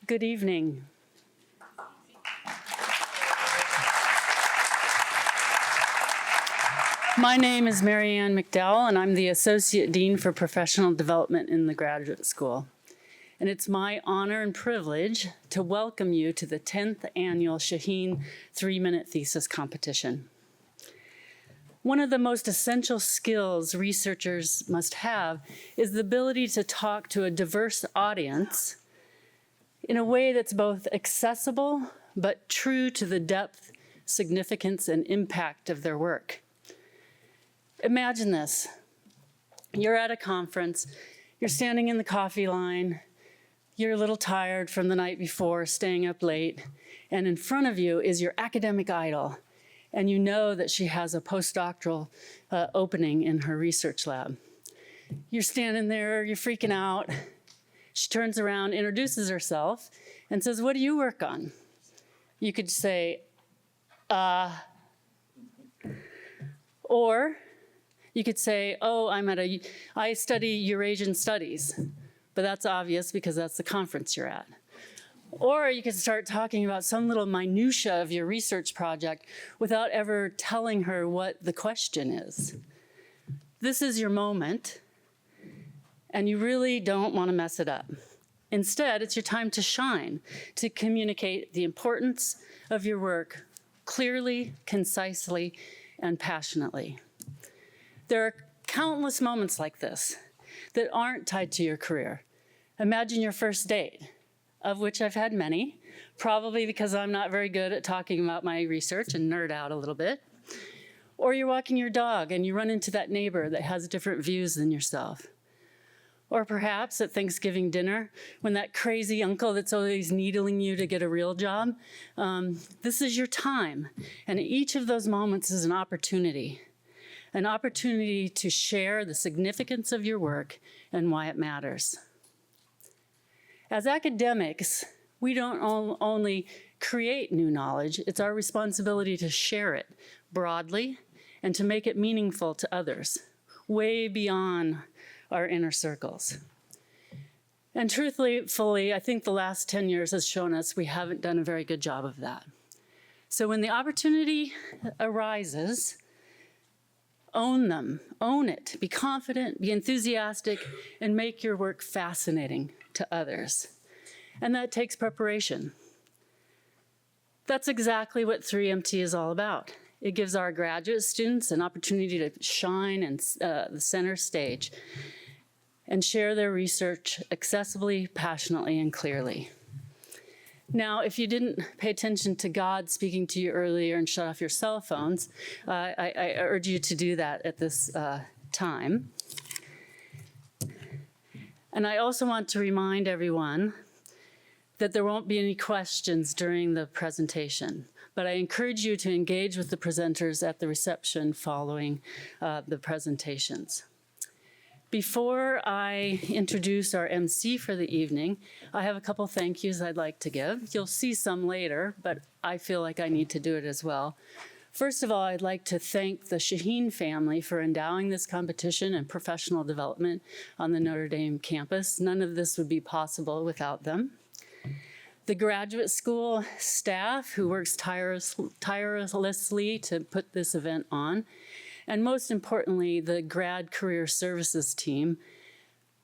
Good evening. My name is Mary Ann McDowell, and I'm the Associate Dean for Professional Development in the Graduate School. And it's my honor and privilege to welcome you to the 10th Annual Shaheen Three-Minute Thesis Competition. One of the most essential skills researchers must have is the ability to talk to a diverse audience in a way that's both accessible but true to the depth, significance, and impact of their work. Imagine this. You're at a conference, you're standing in the coffee line, you're a little tired from the night before, staying up late, and in front of you is your academic idol, and you know that she has a postdoctoral opening in her research lab. You're standing there, you're freaking out. She turns around, introduces herself, and says, "What do you work on?" You could say, or you could say, "Oh, I study Eurasian studies," but that's obvious because that's the conference you're at. Or you could start talking about some little minutia of your research project without ever telling her what the question is. This is your moment, and you really don't want to mess it up. Instead, it's your time to shine, to communicate the importance of your work clearly, concisely, and passionately. There are countless moments like this that aren't tied to your career. Imagine your first date, of which I've had many, probably because I'm not very good at talking about my research and nerd out a little bit. Or you're walking your dog and you run into that neighbor that has different views than yourself. Or perhaps at Thanksgiving dinner, when that crazy uncle that's always needling you to get a real job, this is your time. And each of those moments is an opportunity to share the significance of your work and why it matters. As academics, we don't only create new knowledge, it's our responsibility to share it broadly and to make it meaningful to others, way beyond our inner circles. And truthfully, I think the last 10 years has shown us we haven't done a very good job of that. So when the opportunity arises, own them, own it, be confident, be enthusiastic, and make your work fascinating to others. And that takes preparation. That's exactly what 3MT is all about. It gives our graduate students an opportunity to shine in the center stage and share their research accessibly, passionately, and clearly. Now, if you didn't pay attention to God speaking to you earlier and shut off your cell phones, I urge you to do that at this time. And I also want to remind everyone that there won't be any questions during the presentation, but I encourage you to engage with the presenters at the reception following the presentations. Before I introduce our MC for the evening, I have a couple thank yous I'd like to give. You'll see some later, but I feel like I need to do it as well. First of all, I'd like to thank the Shaheen family for endowing this competition and professional development on the Notre Dame campus. None of this would be possible without them. The graduate school staff who works tirelessly to put this event on. And most importantly, the grad career services team,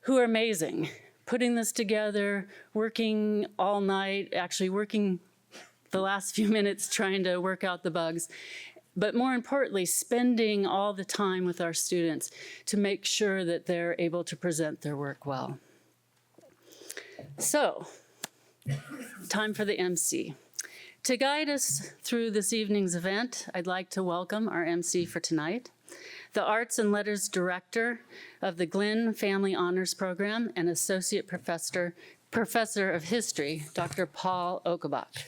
who are amazing, putting this together, working all night, actually working the last few minutes trying to work out the bugs, but more importantly, spending all the time with our students to make sure that they're able to present their work well. So, time for the MC. To guide us through this evening's event, I'd like to welcome our MC for tonight, the Arts and Letters Director of the Glenn Family Honors Program and Associate Professor of History, Dr. Paul Okebach.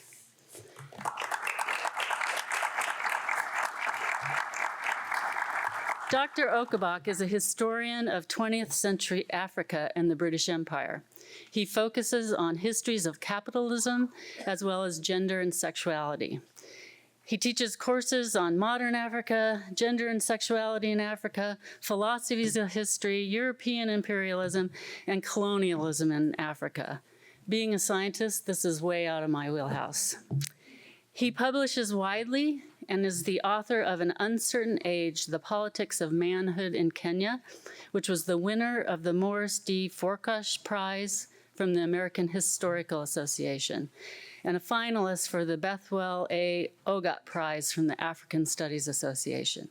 Dr. Okebach is a historian of 20th century Africa and the British Empire. He focuses on histories of capitalism as well as gender and sexuality. He teaches courses on modern Africa, gender and sexuality in Africa, philosophies of history, European imperialism, and colonialism in Africa. Being a scientist, this is way out of my wheelhouse. He publishes widely and is the author of An Uncertain Age, The Politics of Manhood in Kenya, which was the winner of the Morris D. Forkash Prize from the American Historical Association, and a finalist for the Bethwell A. Ogot Prize from the African Studies Association.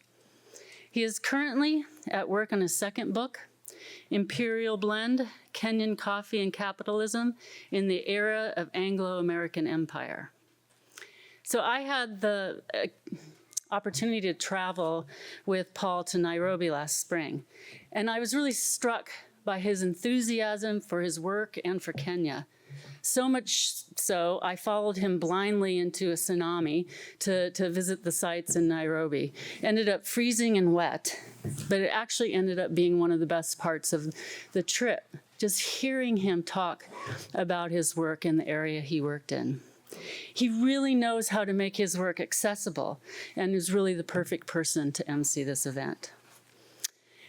He is currently at work on his second book, Imperial Blend, Kenyan Coffee and Capitalism in the Era of Anglo-American Empire. So I had the opportunity to travel with Paul to Nairobi last spring, and I was really struck by his enthusiasm for his work and for Kenya. So much so, I followed him blindly into a tsunami to visit the sites in Nairobi. Ended up freezing and wet, but it actually ended up being one of the best parts of the trip, just hearing him talk about his work in the area he worked in. He really knows how to make his work accessible and is really the perfect person to MC this event.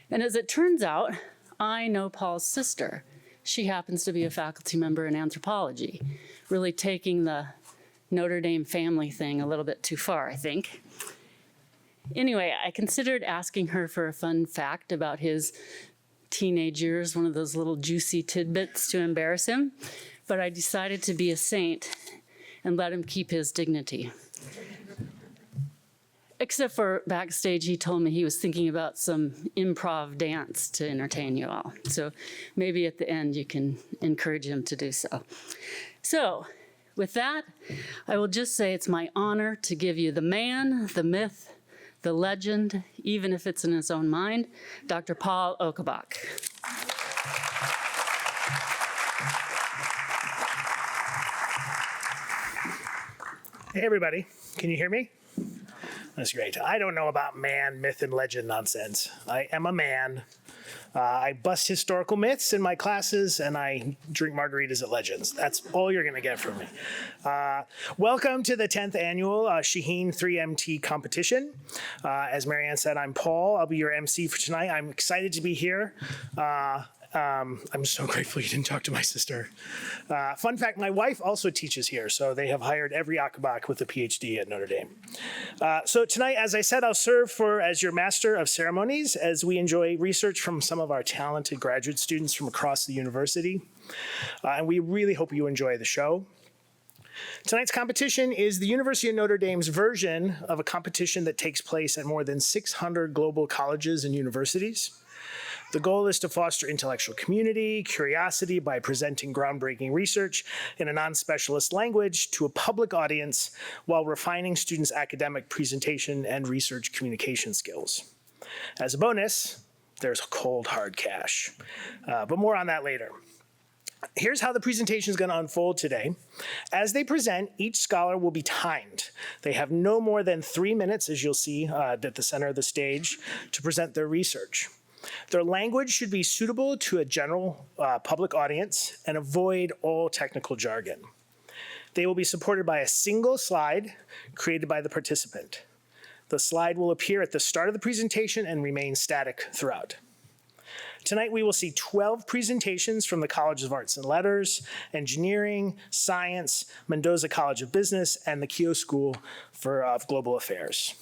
And as it turns out, I know Paul's sister. She happens to be a faculty member in anthropology, really taking the Notre Dame family thing a little bit too far, I think. Anyway, I considered asking her for a fun fact about his teenage years, one of those little juicy tidbits to embarrass him, but I decided to be a saint and let him keep his dignity. Except for backstage, he told me he was thinking about some improv dance to entertain you all. So maybe at the end you can encourage him to do so. So with that, I will just say it's my honor to give you the man, the myth, the legend, even if it's in his own mind, Dr. Paul Okabak. Hey everybody, can you hear me? That's great. I don't know about man, myth, and legend nonsense. I am a man. I bust historical myths in my classes, and I drink margaritas at Legends. That's all you're going to get from me. Welcome to the 10th annual Shaheen 3MT competition. As Marianne said, I'm Paul. I'll be your MC for tonight. I'm excited to be here. I'm so grateful you didn't talk to my sister. Fun fact, my wife also teaches here, so they have hired every Akabak with a PhD at Notre Dame. So tonight, as I said, I'll serve as your master of ceremonies as we enjoy research from some of our talented graduate students from across the university. And we really hope you enjoy the show. Tonight's competition is the University of Notre Dame's version of a competition that takes place at more than 600 global colleges and universities. The goal is to foster intellectual community, curiosity by presenting groundbreaking research in a non-specialist language to a public audience while refining students' academic presentation and research communication skills. As a bonus, there's cold hard cash, but more on that later. Here's how the presentation is going to unfold today. As they present, each scholar will be timed. They have no more than 3 minutes, as you'll see at the center of the stage, to present their research. Their language should be suitable to a general public audience and avoid all technical jargon. They will be supported by a single slide created by the participant. The slide will appear at the start of the presentation and remain static throughout. Tonight we will see 12 presentations from the Colleges of Arts and Letters, Engineering, Science, Mendoza College of Business, and the Keough School of Global Affairs.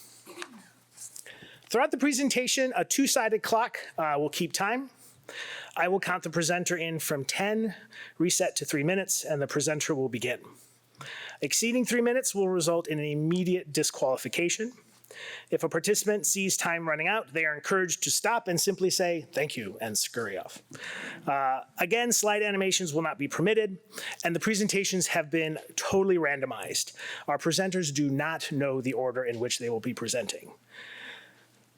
Throughout the presentation, a two-sided clock will keep time. I will count the presenter in from 10, reset to 3 minutes, and the presenter will begin. Exceeding 3 minutes will result in an immediate disqualification. If a participant sees time running out, they are encouraged to stop and simply say, "Thank you," and scurry off. Again, slide animations will not be permitted, and the presentations have been totally randomized. Our presenters do not know the order in which they will be presenting.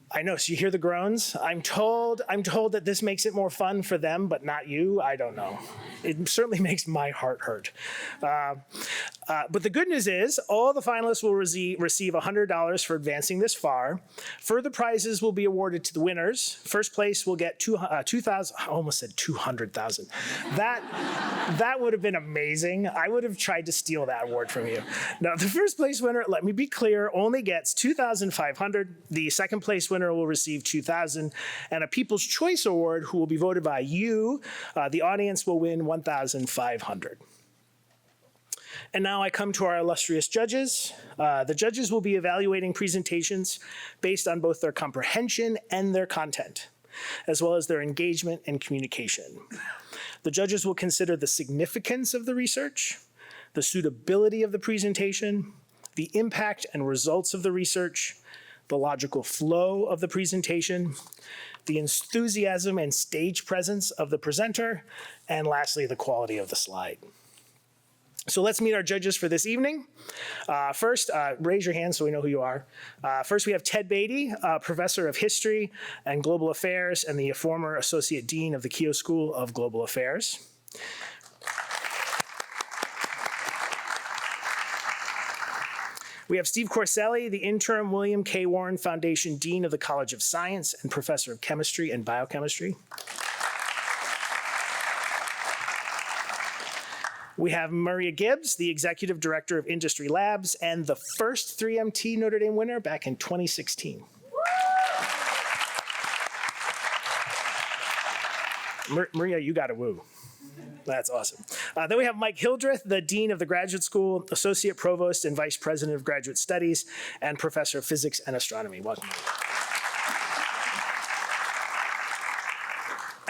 I know, so you hear the groans? I'm told that this makes it more fun for them, but not you. I don't know. It certainly makes my heart hurt. But the good news is all the finalists will receive $100 for advancing this far. Further prizes will be awarded to the winners. First place will get $2,000. I almost said $200,000. That would have been amazing. I would have tried to steal that award from you. Now, the first place winner, let me be clear, only gets $2,500. The second place winner will receive $2,000, and a People's Choice Award, who will be voted by you, the audience, will win $1,500. And now I come to our illustrious judges. The judges will be evaluating presentations based on both their comprehension and their content, as well as their engagement and communication. The judges will consider the significance of the research, the suitability of the presentation, the impact and results of the research, the logical flow of the presentation, the enthusiasm and stage presence of the presenter, and lastly, the quality of the slide. So let's meet our judges for this evening. First, raise your hand so we know who you are. First, we have Ted Beatty, Professor of History and Global Affairs and the former Associate Dean of the Keough School of Global Affairs. We have Steve Corselli, the interim William K. Warren Foundation Dean of the College of Science and Professor of Chemistry and Biochemistry. We have Maria Gibbs, the Executive Director of Industry Labs and the first 3MT Notre Dame winner back in 2016. Maria, you got a woo. That's awesome. Then we have Mike Hildreth, the Dean of the Graduate School, Associate Provost and Vice President of Graduate Studies, and Professor of Physics and Astronomy. Welcome.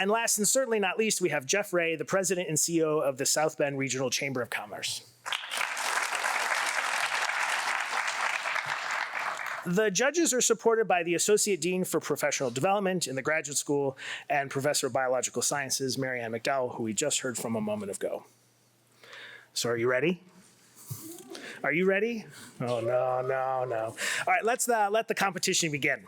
And last and certainly not least, we have Jeff Ray, the President and CEO of the South Bend Regional Chamber of Commerce. The judges are supported by the Associate Dean for Professional Development in the Graduate School and Professor of Biological Sciences, Mary Ann McDowell, who we just heard from a moment ago. So are you ready? Are you ready? Oh, no. All right, let's let the competition begin.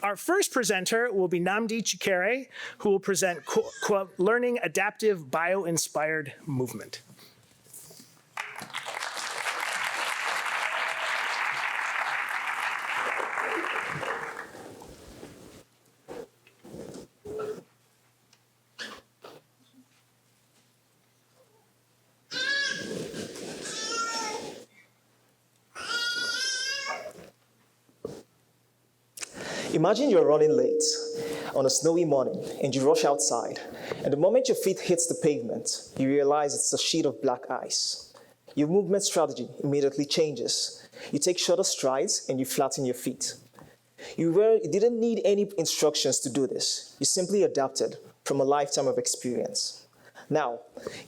Our first presenter will be Nnamdi Chikere, who will present, quote, Learning Adaptive Bio-Inspired Movement. Imagine you're running late on a snowy morning and you rush outside, and the moment your feet hits the pavement, you realize it's a sheet of black ice. Your movement strategy immediately changes. You take shorter strides and you flatten your feet. You didn't need any instructions to do this. You simply adapted from a lifetime of experience. Now,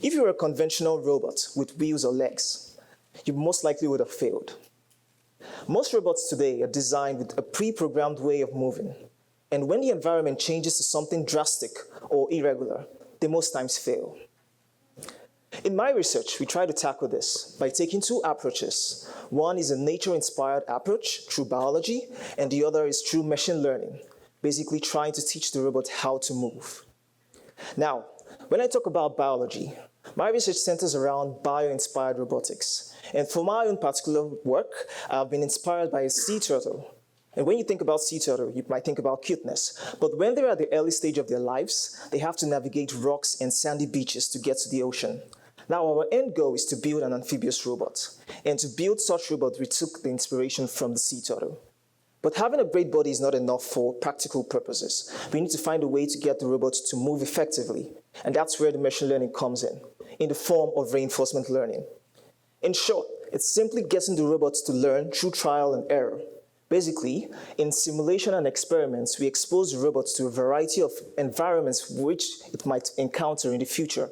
if you were a conventional robot with wheels or legs, you most likely would have failed. Most robots today are designed with a pre-programmed way of moving, and when the environment changes to something drastic or irregular, they most times fail. In my research, we try to tackle this by taking two approaches. One is a nature-inspired approach through biology, and the other is through machine learning, basically trying to teach the robot how to move. Now, when I talk about biology, my research centers around bio-inspired robotics. And for my own particular work, I've been inspired by a sea turtle. And when you think about sea turtle, you might think about cuteness. But when they're at the early stage of their lives, they have to navigate rocks and sandy beaches to get to the ocean. Now, our end goal is to build an amphibious robot. And to build such robot, we took the inspiration from the sea turtle. But having a great body is not enough for practical purposes. We need to find a way to get the robot to move effectively. And that's where the machine learning comes in the form of reinforcement learning. In short, it's simply getting the robots to learn through trial and error. Basically, in simulation and experiments, we expose the robots to a variety of environments which it might encounter in the future,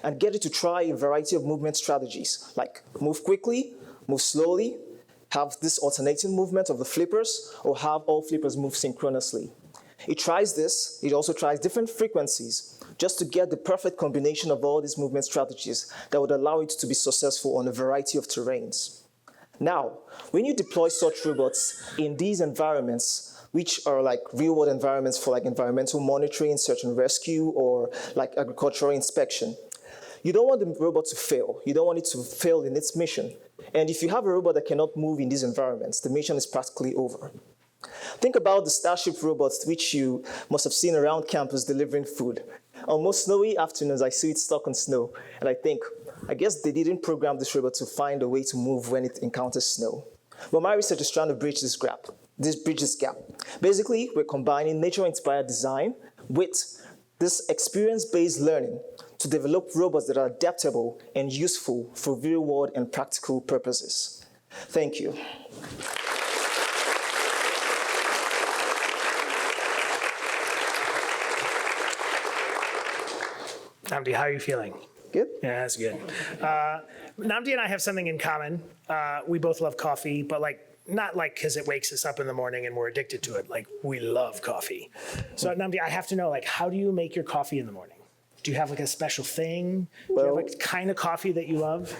and get it to try a variety of movement strategies, like move quickly, move slowly, have this alternating movement of the flippers, or have all flippers move synchronously. It tries this, it also tries different frequencies, just to get the perfect combination of all these movement strategies that would allow it to be successful on a variety of terrains. Now, when you deploy such robots in these environments, which are like real-world environments for like environmental monitoring, search and rescue, or like agricultural inspection, you don't want the robot to fail. You don't want it to fail in its mission. And if you have a robot that cannot move in these environments, the mission is practically over. Think about the Starship robots, which you must have seen around campus delivering food. On most snowy afternoons, I see it stuck on snow, and I guess they didn't program this robot to find a way to move when it encounters snow. But my research is trying to bridge this gap. Basically, we're combining nature-inspired design with this experience-based learning to develop robots that are adaptable and useful for real-world and practical purposes. Thank you. Namdi, how are you feeling? Good? Yeah, that's good. Namdi and I have something in common. We both love coffee, but not because it wakes us up in the morning and we're addicted to it. We love coffee. So Namdi, I have to know, how do you make your coffee in the morning? Do you have a special thing? Do you have a kind of coffee that you love?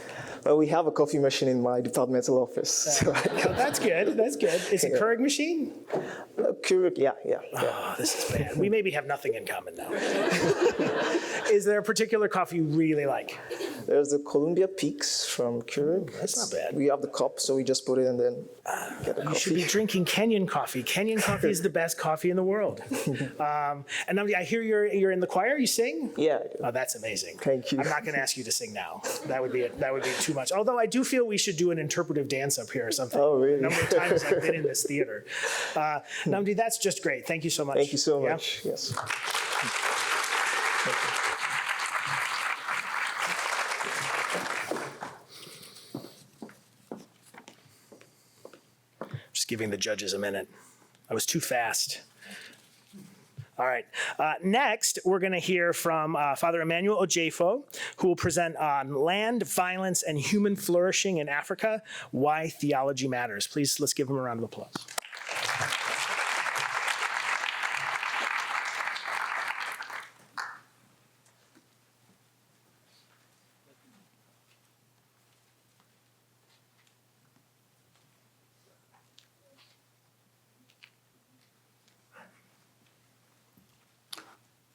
Well, we have a coffee machine in my departmental office. Oh, that's good. That's good. Is it Keurig machine? Keurig, yeah. Oh, this is bad. We maybe have nothing in common now. Is there a particular coffee you really like? There's the Columbia Peaks from Keurig. That's not bad. We have the cup, so we just put it and then get the coffee. You should be drinking Kenyan coffee. Kenyan coffee is the best coffee in the world. And Namdi, I hear you're in the choir. You sing? Yeah, I do. Oh, that's amazing. Thank you. I'm not going to ask you to sing now. That would be too much. Although I do feel we should do an interpretive dance up here or something. Oh, really? A number of times I've been in this theater. Namdi, that's just great. Thank you so much. Thank you so much. Yes. Just giving the judges a minute. I was too fast. All right. Next, we're going to hear from Father Emmanuel Ojefo, who will present on land, violence, and human flourishing in Africa, why theology matters. Please, let's give him a round of applause.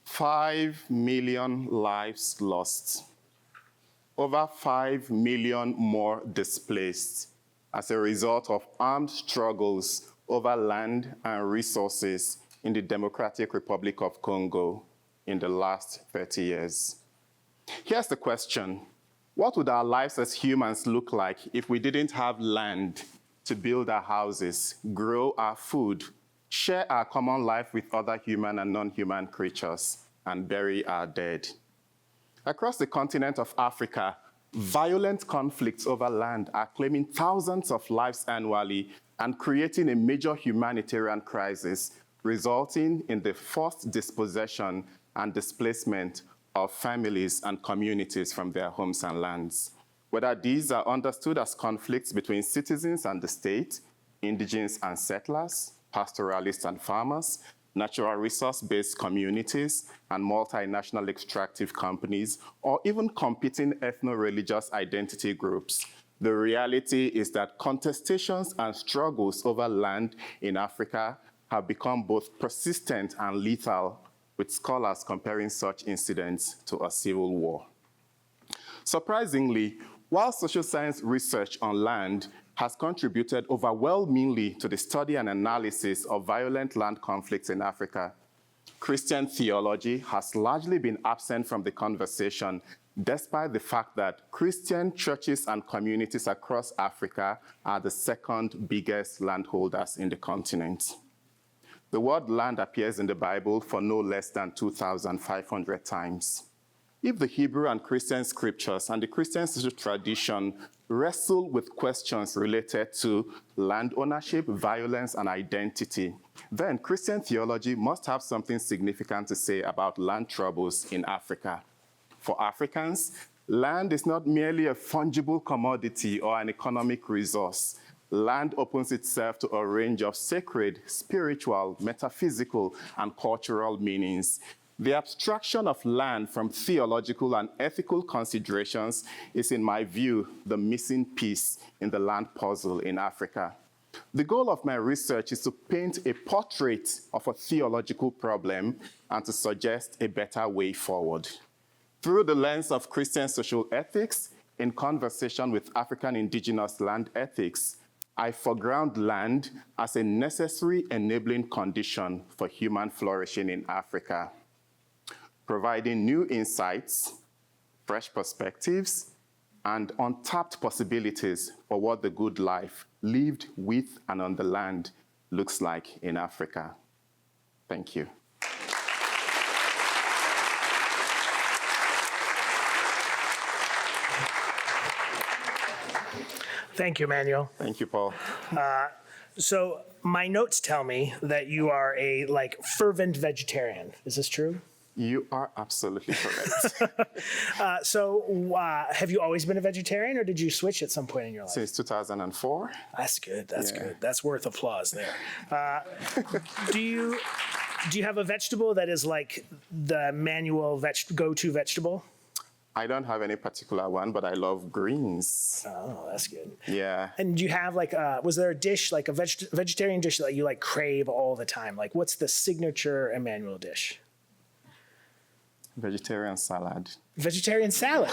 Five million lives lost, over 5 million more displaced as a result of armed struggles over land and resources in the Democratic Republic of Congo in the last 30 years. Here's the question: what would our lives as humans look like if we didn't have land to build our houses, grow our food, share our common life with other human and non-human creatures, and bury our dead? Across the continent of Africa, violent conflicts over land are claiming thousands of lives annually and creating a major humanitarian crisis, resulting in the forced dispossession and displacement of families and communities from their homes and lands. Whether these are understood as conflicts between citizens and the state, indigenes and settlers, pastoralists and farmers, natural resource-based communities, and multinational extractive companies, or even competing ethno-religious identity groups, the reality is that contestations and struggles over land in Africa have become both persistent and lethal, with scholars comparing such incidents to a civil war. Surprisingly, while social science research on land has contributed overwhelmingly to the study and analysis of violent land conflicts in Africa, Christian theology has largely been absent from the conversation, despite the fact that Christian churches and communities across Africa are the second biggest landholders in the continent. The word land appears in the Bible for no less than 2,500 times. If the Hebrew and Christian scriptures and the Christian social tradition wrestle with questions related to land ownership, violence, and identity, then Christian theology must have something significant to say about land troubles in Africa. For Africans, land is not merely a fungible commodity or an economic resource. Land opens itself to a range of sacred, spiritual, metaphysical, and cultural meanings. The abstraction of land from theological and ethical considerations is, in my view, the missing piece in the land puzzle in Africa. The goal of my research is to paint a portrait of a theological problem and to suggest a better way forward. Through the lens of Christian social ethics, in conversation with African indigenous land ethics, I foreground land as a necessary enabling condition for human flourishing in Africa, providing new insights, fresh perspectives, and untapped possibilities for what the good life lived with and on the land looks like in Africa. Thank you. Thank you, Emmanuel. Thank you, Paul. So my notes tell me that you are a fervent vegetarian. Is this true? You are absolutely correct. Have you always been a vegetarian, or did you switch at some point in your life? Since 2004. That's good. That's Yeah. good. That's worth applause there. Do you have a vegetable that is like the manual go-to vegetable? I don't have any particular one, but I love greens. Oh, that's good. Yeah. And do you have was there a dish, like a vegetarian dish that you crave all the time? Like, what's the signature Emmanuel dish? Vegetarian salad. Vegetarian salad.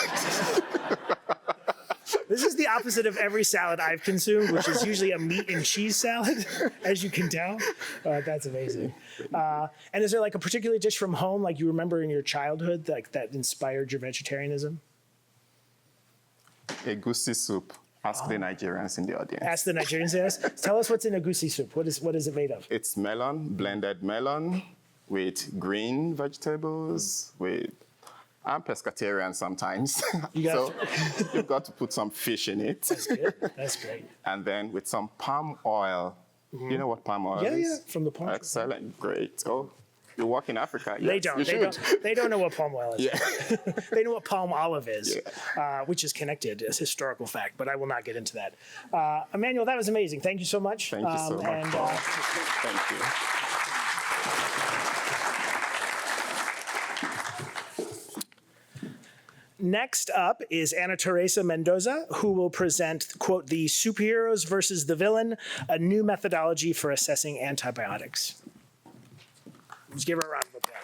This is the opposite of every salad I've consumed, which is usually a meat and cheese salad, as you can tell. That's amazing. And is there a particular dish from home, you remember in your childhood, that inspired your vegetarianism? Egusi soup. Ask the Nigerians in the audience. Ask the Nigerians. Yes. Tell us what's in egusi soup. What is it made of? It's melon, blended melon, with green vegetables, I'm pescatarian sometimes, so you've got to put some fish in it. That's good. That's great. And then with some palm oil. You know what palm oil is? Yeah, from the palm tree. Excellent, great. Oh, you work in Africa. Yes, They don't. you should. They don't know what palm oil is. Yeah. They know what palm olive is, which is connected as historical fact, but I will not get into that. Emmanuel, that was amazing. Thank you so much. Thank you so much, Paul. Thank you. Next up is Ana Teresa Mendoza, who will present, quote, "The Superheroes versus the Villain, a new methodology for assessing antibiotics." Let's give her a round of applause.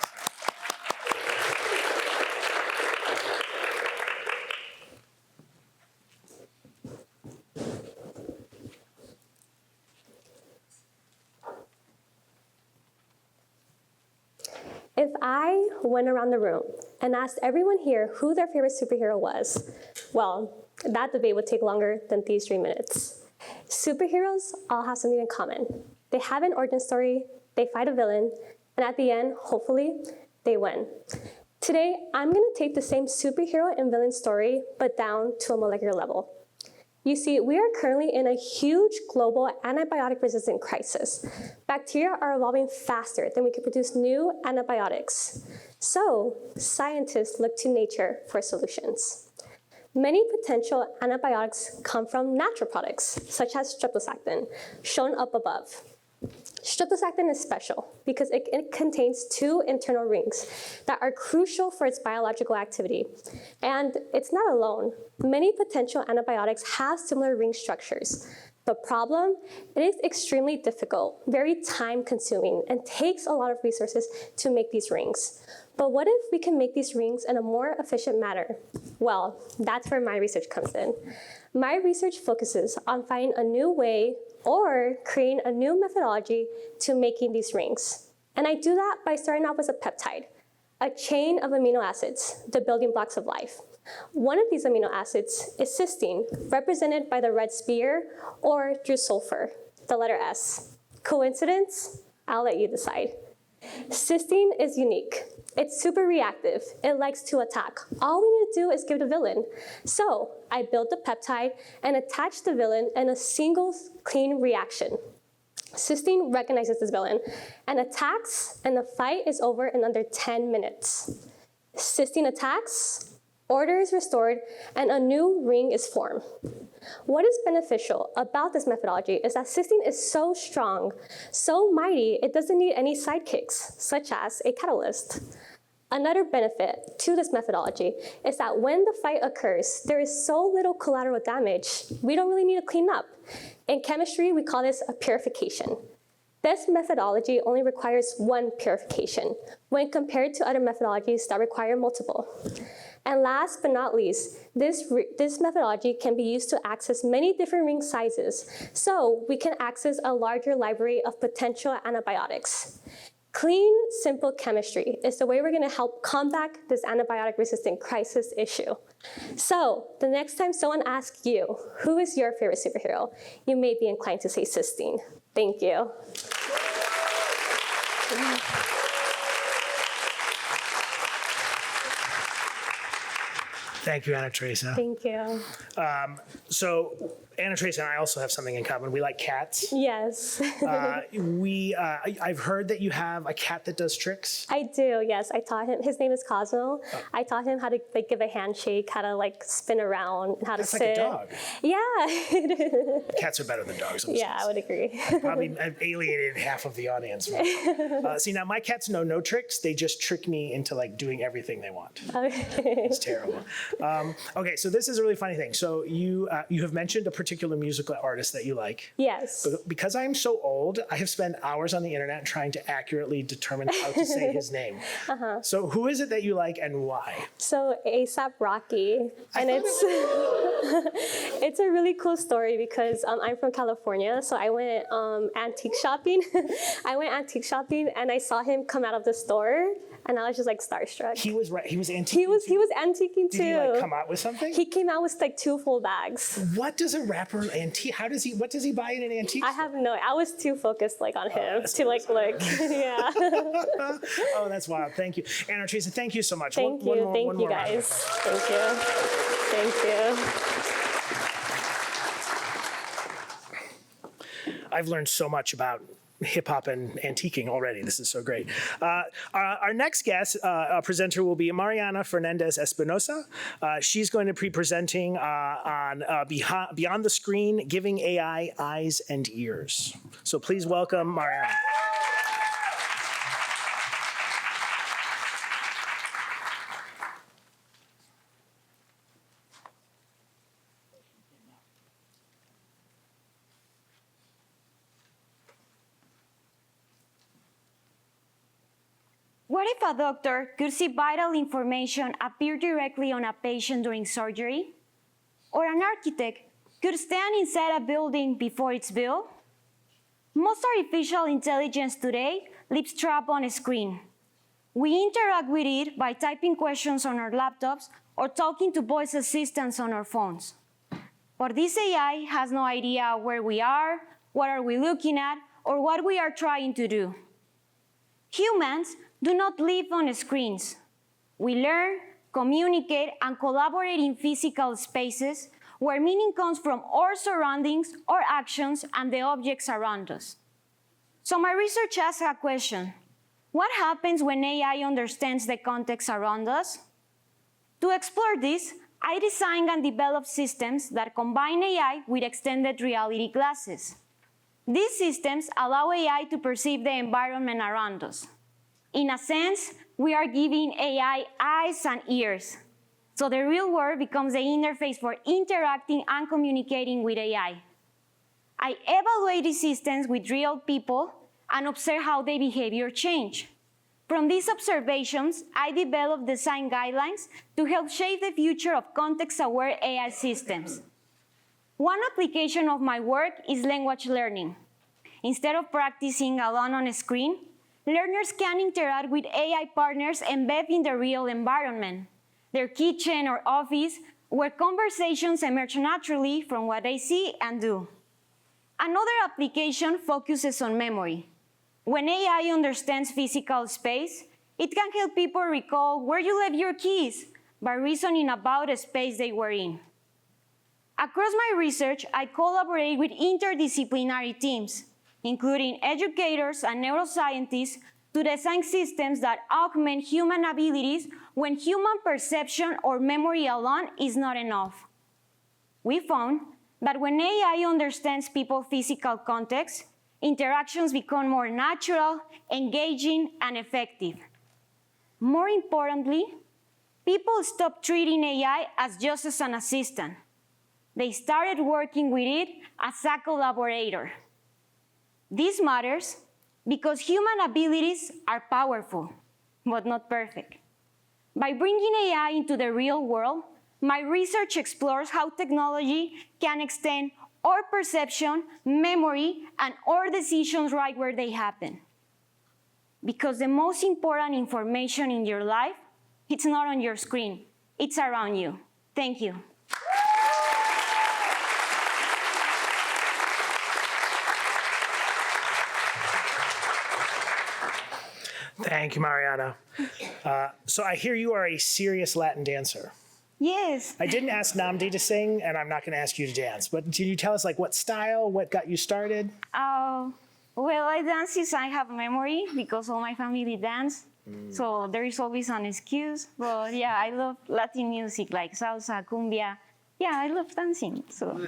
If I went around the room and asked everyone here who their favorite superhero was, well, that debate would take longer than these 3 minutes. Superheroes all have something in common. They have an origin story, they fight a villain, and at the end, hopefully, they win. Today, I'm gonna take the same superhero and villain story, but down to a molecular level. You see, we are currently in a huge global antibiotic-resistant crisis. Bacteria are evolving faster than we can produce new antibiotics. So, scientists look to nature for solutions. Many potential antibiotics come from natural products, such as streptozacin, shown up above. Streptozacin is special because it contains 2 internal rings that are crucial for its biological activity. And it's not alone. Many potential antibiotics have similar ring structures. The problem, it is extremely difficult, very time-consuming, and takes a lot of resources to make these rings. But what if we can make these rings in a more efficient manner? Well, that's where my research comes in. My research focuses on finding a new way or creating a new methodology to making these rings. And I do that by starting off with a peptide, a chain of amino acids, the building blocks of life. One of these amino acids is cysteine, represented by the red spear, or through sulfur, the letter S. Coincidence? I'll let you decide. Cysteine is unique. It's super reactive. It likes to attack. All we need to do is give it a villain. So I built the peptide and attached the villain in a single clean reaction. Cysteine recognizes this villain and attacks, and the fight is over in under 10 minutes. Cysteine attacks, order is restored, and a new ring is formed. What is beneficial about this methodology is that cysteine is so strong, so mighty, it doesn't need any sidekicks, such as a catalyst. Another benefit to this methodology is that when the fight occurs, there is so little collateral damage, we don't really need to clean up. In chemistry, we call this a purification. This methodology only requires 1 purification when compared to other methodologies that require multiple. And last but not least, this methodology can be used to access many different ring sizes, so we can access a larger library of potential antibiotics. Clean, simple chemistry is the way we're gonna help combat this antibiotic-resistant crisis issue. So, the next time someone asks you, who is your favorite superhero, you may be inclined to say cysteine. Thank you. Thank you, Anna Teresa. Thank you. So Anna Teresa and I also have something in common. We like cats. Yes. I've heard that you have a cat that does tricks. I do, yes. I taught him, his name is Cosmo. I taught him how to like give a handshake, how to like spin around, how That's to like sit. a dog. Yeah. Cats are better than dogs. In this Yeah, case. I would agree. Probably I've alienated half of the audience. See, now my cats know no tricks. They just trick me into like doing everything they want. It's terrible. Okay, so this is a really funny thing. So you have mentioned a particular musical artist that you like. Yes. Because I am so old, I have spent hours on the internet trying to accurately determine how to say his name. So who is it that you like and why? So A$AP Rocky, and it's it's a really cool story because I'm from California, so I went antique shopping. I went antique shopping and I saw him come out of the store, and I was just like starstruck. He was right. He was antique. He was antiquing too. Did he like come out with something? He came out with like 2 full bags. What does a rapper antique? What does he buy in an antique? I have no. I was too focused like on him to like look. Yeah. Oh, that's wild. Thank you, Anna Teresa. Thank you so much. Thank you. Thank you guys. Thank you. Thank you. I've learned so much about hip hop and antiquing already. This is so great. Our next guest presenter will be Mariana Fernandez Espinosa. She's going to be presenting on Beyond the Screen, Giving AI Eyes and Ears. So please welcome Mariana. What if a doctor could see vital information appear directly on a patient during surgery? Or an architect could stand inside a building before it's built? Most artificial intelligence today lives trapped on a screen. We interact with it by typing questions on our laptops or talking to voice assistants on our phones. But this AI has no idea where we are, what are we looking at, or what we are trying to do. Humans do not live on screens. We learn, communicate, and collaborate in physical spaces where meaning comes from our surroundings, our actions, and the objects around us. So my research asks a question. What happens when AI understands the context around us? To explore this, I designed and developed systems that combine AI with extended reality glasses. These systems allow AI to perceive the environment around us. In a sense, we are giving AI eyes and ears. So the real world becomes the interface for interacting and communicating with AI. I evaluate these systems with real people and observe how their behavior change. From these observations, I developed design guidelines to help shape the future of context-aware AI systems. One application of my work is language learning. Instead of practicing alone on a screen, learners can interact with AI partners embedded in the real environment, their kitchen or office, where conversations emerge naturally from what they see and do. Another application focuses on memory. When AI understands physical space, it can help people recall where you left your keys by reasoning about the space they were in. Across my research, I collaborate with interdisciplinary teams, including educators and neuroscientists, to design systems that augment human abilities when human perception or memory alone is not enough. We found that when AI understands people's physical context, interactions become more natural, engaging, and effective. More importantly, people stopped treating AI as just as an assistant. They started working with it as a collaborator. This matters because human abilities are powerful, but not perfect. By bringing AI into the real world, my research explores how technology can extend our perception, memory, and our decisions right where they happen. Because the most important information in your life, it's not on your screen, it's around you. Thank you. Thank you, Mariana. So I hear you are a serious Latin dancer. Yes. I didn't ask Namdi to sing, and I'm not going to ask you to dance. But can you tell us, like, what style, what got you started? Well, I dance since I have memory because all my family dance. So there is always an excuse. But yeah, I love Latin music like salsa, cumbia. Yeah, I love dancing. So.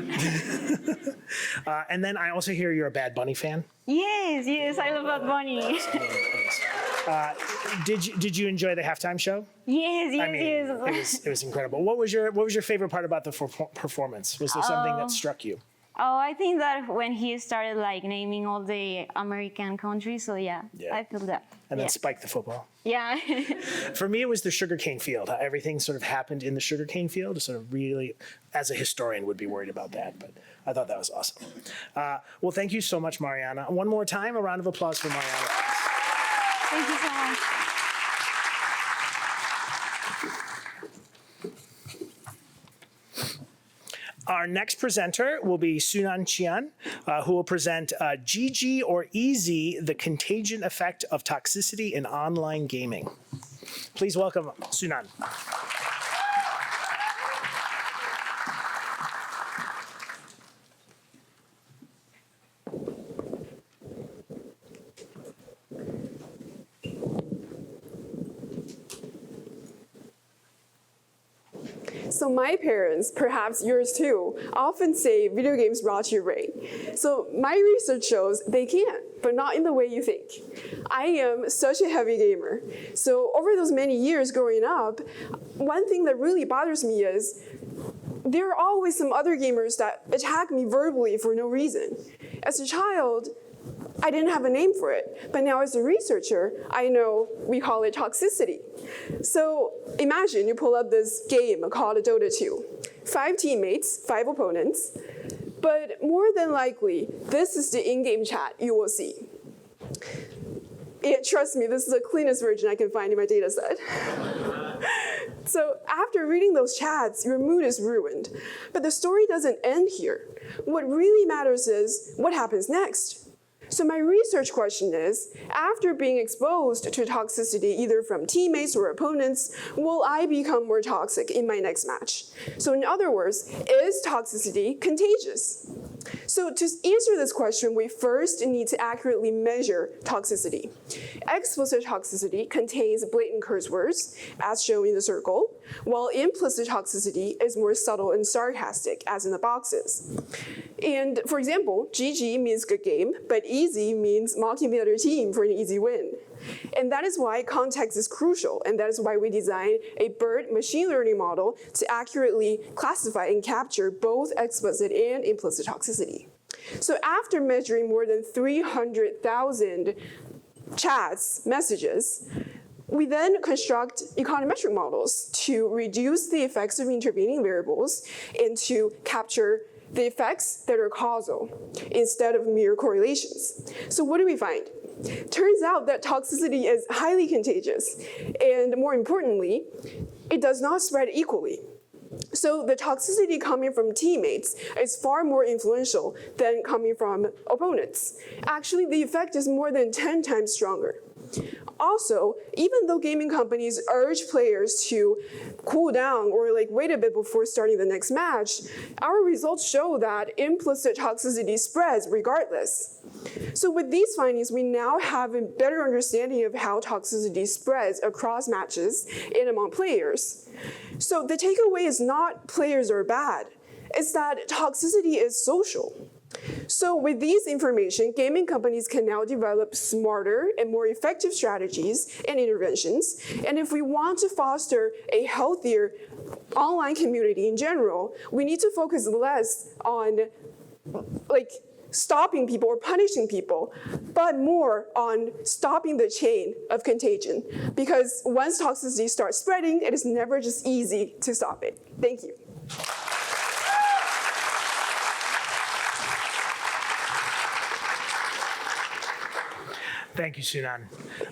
And then I also hear you're a Bad Bunny fan. Yes, I love Bad Bunny. Did you enjoy the halftime show? Yes. It was incredible. What was your favorite part about the performance? Was there something that struck you? Oh, I think that when he started like naming all the American countries, so yeah. I feel that. And then spike the football. Yeah. For me, it was the sugarcane field. How everything sort of happened in the sugarcane field. Sort of really, as a historian, would be worried about that. But I thought that was awesome. Well, thank you so much, Mariana. One more time, a round of applause for Mariana. Thank you so much. Our next presenter will be Sunan Chian, who will present GG or EZ, the contagion effect of toxicity in online gaming. Please welcome Sunan. So my parents, perhaps yours too, often say video games rot your brain. So my research shows they can, but not in the way you think. I am such a heavy gamer. So over those many years growing up, one thing that really bothers me is there are always some other gamers that attack me verbally for no reason. As a child, I didn't have a name for it, but now as a researcher, I know we call it toxicity. So imagine you pull up this game called Dota 2. 5 teammates, 5 opponents, but more than likely, this is the in-game chat you will see. And trust me, this is the cleanest version I can find in my data set. So after reading those chats, your mood is ruined. But the story doesn't end here. What really matters is what happens next. So my research question is, after being exposed to toxicity either from teammates or opponents, will I become more toxic in my next match? So in other words, is toxicity contagious? So to answer this question, we first need to accurately measure toxicity. Explicit toxicity contains blatant curse words, as shown in the circle, while implicit toxicity is more subtle and sarcastic, as in the boxes. And for example, GG means good game, but easy means mocking the other team for an easy win. And that is why context is crucial, and that is why we designed a BERT machine learning model to accurately classify and capture both explicit and implicit toxicity. So after measuring more than 300,000 chats, messages, we then construct econometric models to reduce the effects of intervening variables and to capture the effects that are causal instead of mere correlations. So what do we find? Turns out that toxicity is highly contagious, and more importantly, it does not spread equally. So the toxicity coming from teammates is far more influential than coming from opponents. Actually, the effect is more than 10 times stronger. Also, even though gaming companies urge players to cool down or wait a bit before starting the next match, our results show that implicit toxicity spreads regardless. So with these findings, we now have a better understanding of how toxicity spreads across matches and among players. So the takeaway is not players are bad, it's that toxicity is social. So with these information, gaming companies can now develop smarter and more effective strategies and interventions. And if we want to foster a healthier online community in general, we need to focus less on stopping people or punishing people, but more on stopping the chain of contagion. Because once toxicity starts spreading, it is never just easy to stop it. Thank you. Thank you, Sunan.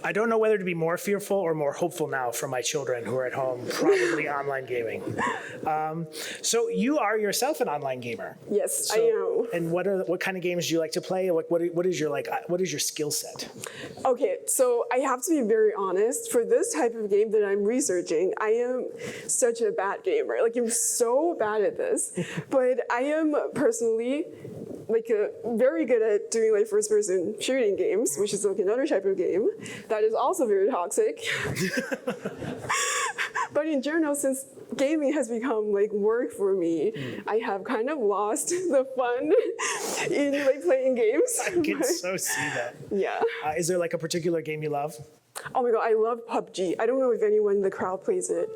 I don't know whether to be more fearful or more hopeful now for my children who are at home, probably online gaming. So you are yourself an online gamer. Yes, I am. And what kind of games do you like to play? What is your skill set? Okay, so I have to be very honest. For this type of game that I'm researching, I am such a bad gamer. Like, I'm so bad at this. But I am personally very good at doing like first-person shooting games, which is like another type of game that is also very toxic. But in general, since gaming has become like work for me, I have kind of lost the fun in like playing games. I can so see that. Yeah. Is there like a particular game you love? Oh my god, I love PUBG. I don't know if anyone in the crowd plays it.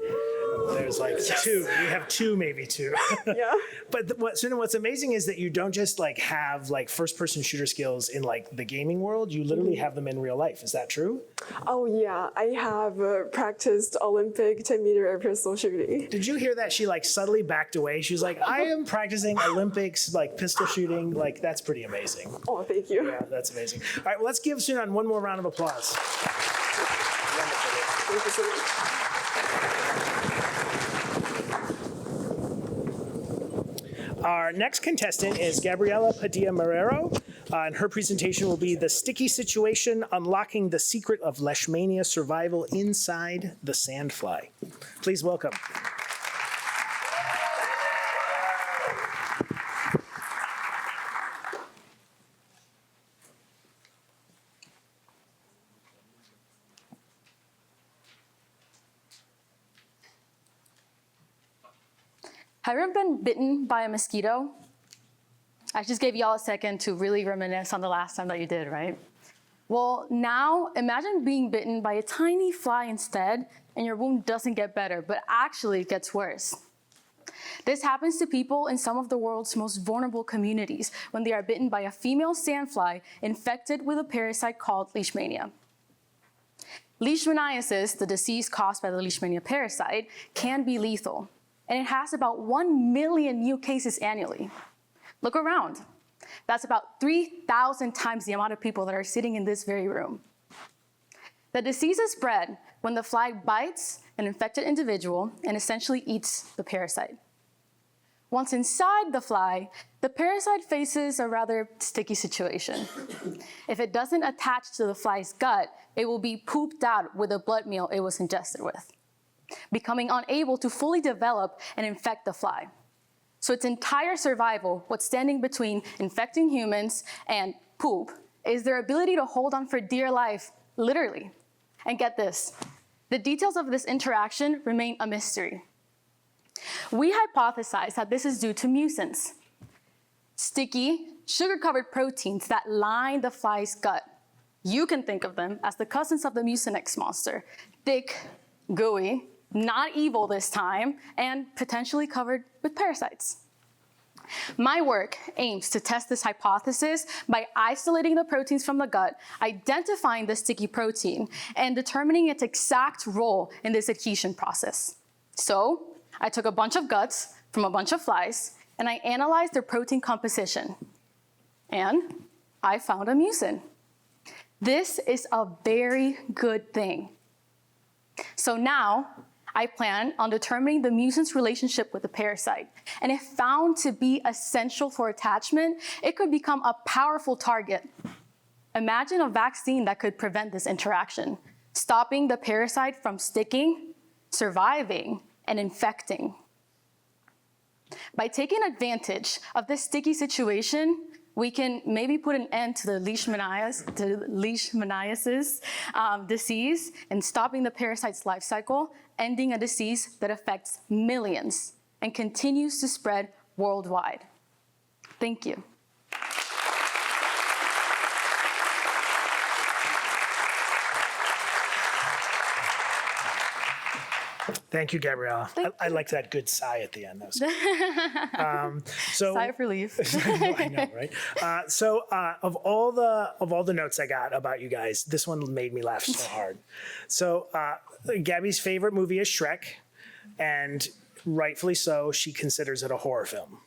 There's like two. You have two, maybe two. Yeah. But what's amazing is that you don't just like have like first-person shooter skills in like the gaming world. You literally have them in real life. Is that true? Oh yeah, I have practiced Olympic 10-meter air pistol shooting. Did you hear that? She like subtly backed away. She was like, "I am practicing Olympics like pistol shooting." Like that's pretty amazing. Oh, thank you. Yeah, that's amazing. All right, well, let's give Sunan one more round of applause. Thank you so much. Our next contestant is Gabriela Padilla-Marrero, and her presentation will be The Sticky Situation, Unlocking the Secret of Leishmania Survival Inside the Sandfly. Please welcome. Have you ever been bitten by a mosquito? I just gave y'all a second to really reminisce on the last time that you did, right? Well, now imagine being bitten by a tiny fly instead, and your wound doesn't get better, but actually gets worse. This happens to people in some of the world's most vulnerable communities when they are bitten by a female sandfly infected with a parasite called leishmania. Leishmaniasis, the disease caused by the leishmania parasite, can be lethal, and it has about 1 million new cases annually. Look around. That's about 3,000 times the amount of people that are sitting in this very room. The disease is spread when the fly bites an infected individual and essentially eats the parasite. Once inside the fly, the parasite faces a rather sticky situation. If it doesn't attach to the fly's gut, it will be pooped out with the blood meal it was ingested with, becoming unable to fully develop and infect the fly. So its entire survival, what's standing between infecting humans and poop, is their ability to hold on for dear life, literally. And get this, the details of this interaction remain a mystery. We hypothesize that this is due to mucins, sticky, sugar-covered proteins that line the fly's gut. You can think of them as the cousins of the Mucinex monster, thick, gooey, not evil this time, and potentially covered with parasites. My work aims to test this hypothesis by isolating the proteins from the gut, identifying the sticky protein, and determining its exact role in this adhesion process. So I took a bunch of guts from a bunch of flies, and I analyzed their protein composition. And I found a mucin. This is a very good thing. So now, I plan on determining the mucin's relationship with the parasite. And if found to be essential for attachment, it could become a powerful target. Imagine a vaccine that could prevent this interaction, stopping the parasite from sticking, surviving, and infecting. By taking advantage of this sticky situation, we can maybe put an end to the leishmaniasis disease and stopping the parasite's life cycle, ending a disease that affects millions and continues to spread worldwide. Thank you. Thank you, Gabriella. I liked that good sigh at the end. That was good. Sigh of relief. I know, right? Of all the notes I got about you guys, this one made me laugh so hard. So Gabby's favorite movie is Shrek, and rightfully so, she considers it a horror film.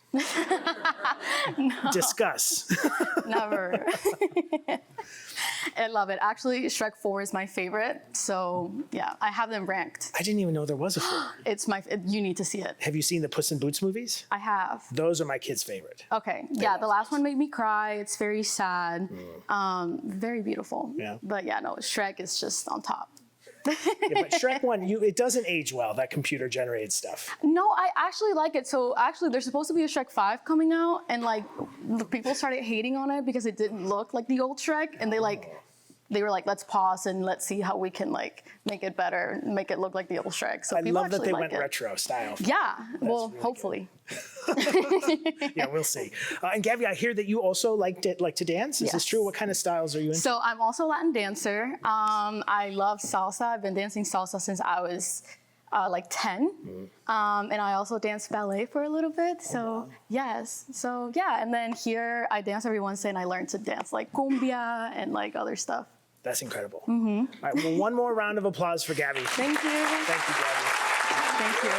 Discuss. Never. I love it. Actually, Shrek 4 is my favorite. So yeah, I have them ranked. I didn't even know there was a 4. You need to see it. Have you seen the Puss in Boots movies? I have. Those are my kids' favorite. Okay. Yeah, the last one made me cry. It's very sad. Very beautiful. Yeah. But yeah, no, Shrek is just on top. Yeah, but Shrek 1, it doesn't age well, that computer-generated stuff. No, I actually like it. So actually, there's supposed to be a Shrek 5 coming out, and like the people started hating on it because it didn't look like the old Shrek, and they were like, let's pause and let's see how we can like make it better, make it look like the old Shrek. So I people love that actually they like went it. retro style. Yeah, well, really hopefully. Yeah, we'll see. And Gabby, I hear that you also like to dance. Is this Yes. true? What kind of styles are you into? So I'm also a Latin dancer. I love salsa. I've been dancing salsa since I was like 10. And I also danced ballet for a little bit. So yes. So yeah. And then here I dance every Wednesday and I learned to dance like cumbia and like other stuff. That's incredible. All right, well, one more round of applause for Gabby. Thank you. Thank you, Gabby. Thank you.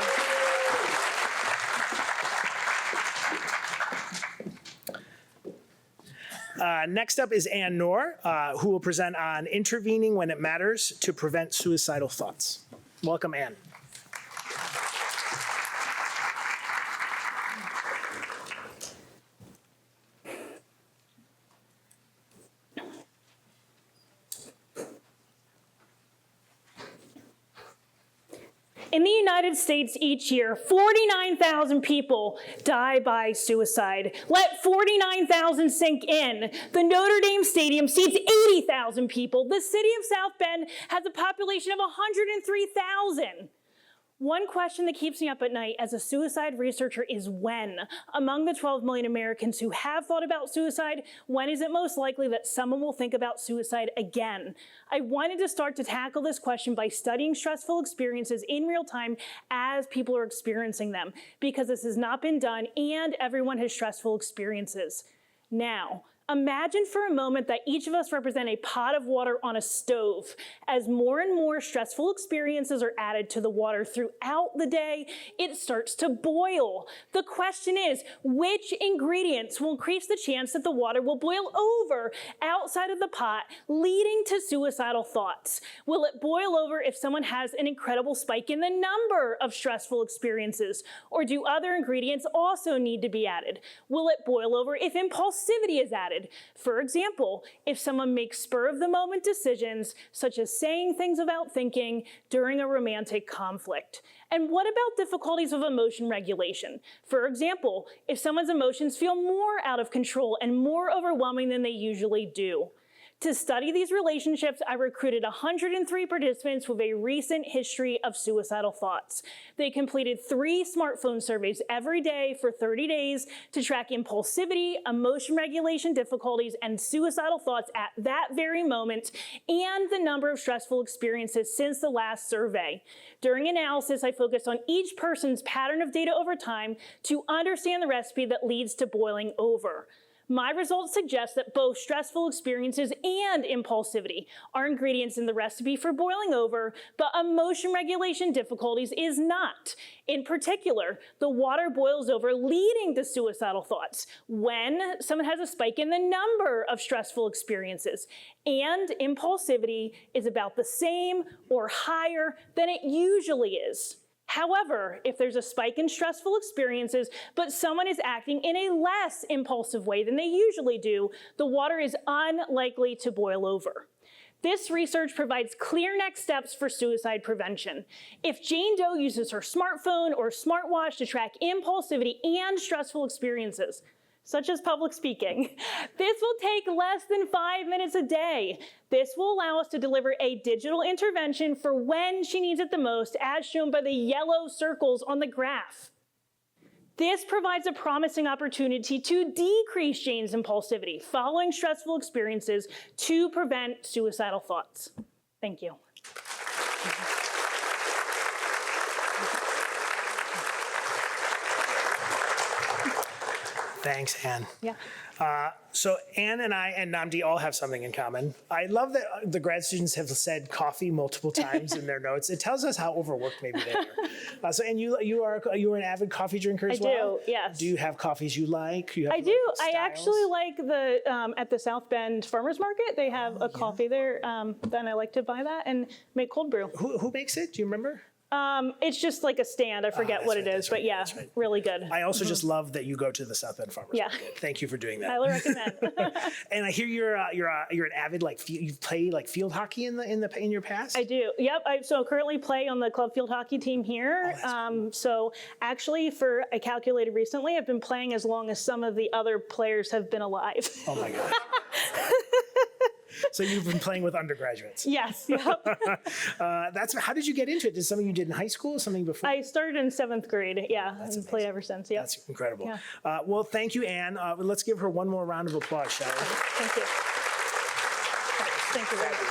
Next up is Ann Noor, who will present on intervening when it matters to prevent suicidal thoughts. Welcome, Ann. In the United States each year, 49,000 people die by suicide. Let 49,000 sink in. The Notre Dame Stadium seats 80,000 people. The city of South Bend has a population of 103,000. One question that keeps me up at night as a suicide researcher is when. Among the 12 million Americans who have thought about suicide, when is it most likely that someone will think about suicide again? I wanted to start to tackle this question by studying stressful experiences in real time as people are experiencing them, because this has not been done and everyone has stressful experiences. Now, imagine for a moment that each of us represent a pot of water on a stove. As more and more stressful experiences are added to the water throughout the day, it starts to boil. The question is, which ingredients will increase the chance that the water will boil over outside of the pot, leading to suicidal thoughts? Will it boil over if someone has an incredible spike in the number of stressful experiences? Or do other ingredients also need to be added? Will it boil over if impulsivity is added? For example, if someone makes spur-of-the-moment decisions, such as saying things without thinking during a romantic conflict. And what about difficulties of emotion regulation? For example, if someone's emotions feel more out of control and more overwhelming than they usually do. To study these relationships, I recruited 103 participants with a recent history of suicidal thoughts. They completed 3 smartphone surveys every day for 30 days to track impulsivity, emotion regulation difficulties, and suicidal thoughts at that very moment, and the number of stressful experiences since the last survey. During analysis, I focused on each person's pattern of data over time to understand the recipe that leads to boiling over. My results suggest that both stressful experiences and impulsivity are ingredients in the recipe for boiling over, but emotion regulation difficulties is not. In particular, the water boils over, leading to suicidal thoughts when someone has a spike in the number of stressful experiences, and impulsivity is about the same or higher than it usually is. However, if there's a spike in stressful experiences, but someone is acting in a less impulsive way than they usually do, the water is unlikely to boil over. This research provides clear next steps for suicide prevention. If Jane Doe uses her smartphone or smartwatch to track impulsivity and stressful experiences, such as public speaking, this will take less than 5 minutes a day. This will allow us to deliver a digital intervention for when she needs it the most, as shown by the yellow circles on the graph. This provides a promising opportunity to decrease Jane's impulsivity following stressful experiences to prevent suicidal thoughts. Thank you. Thanks, Anne. Yeah. So Anne and I and Namdi all have something in common. I love that the grad students have said coffee multiple times in their notes. It tells us how overworked maybe they are. So, and you are an avid coffee drinker as well? I do, yes. Do you have coffees you like? I do. I actually like the at the South Bend Farmers Market. They have a coffee there. Then I like to buy that and make cold brew. Who makes it? Do you remember? It's just like a stand. I forget what it is, but yeah, really good. I also just love that you go to the South Bend Farmers Market. Thank you for doing that. Highly recommend. And I hear you're an avid you play field hockey in your past. I do. Yep. I currently play on the club field hockey team here. So actually, I calculated recently, I've been playing as long as some of the other players have been alive. Oh my God. So you've been playing with undergraduates. Yes. Yep. How did you get into it? Did something you did in high school? Something before? I started in 7th grade. Yeah, and played ever since. Yeah. That's incredible. Yeah. Well, thank you, Anne. Let's give her one more round of applause, shall we? Thank you. Thank you very much.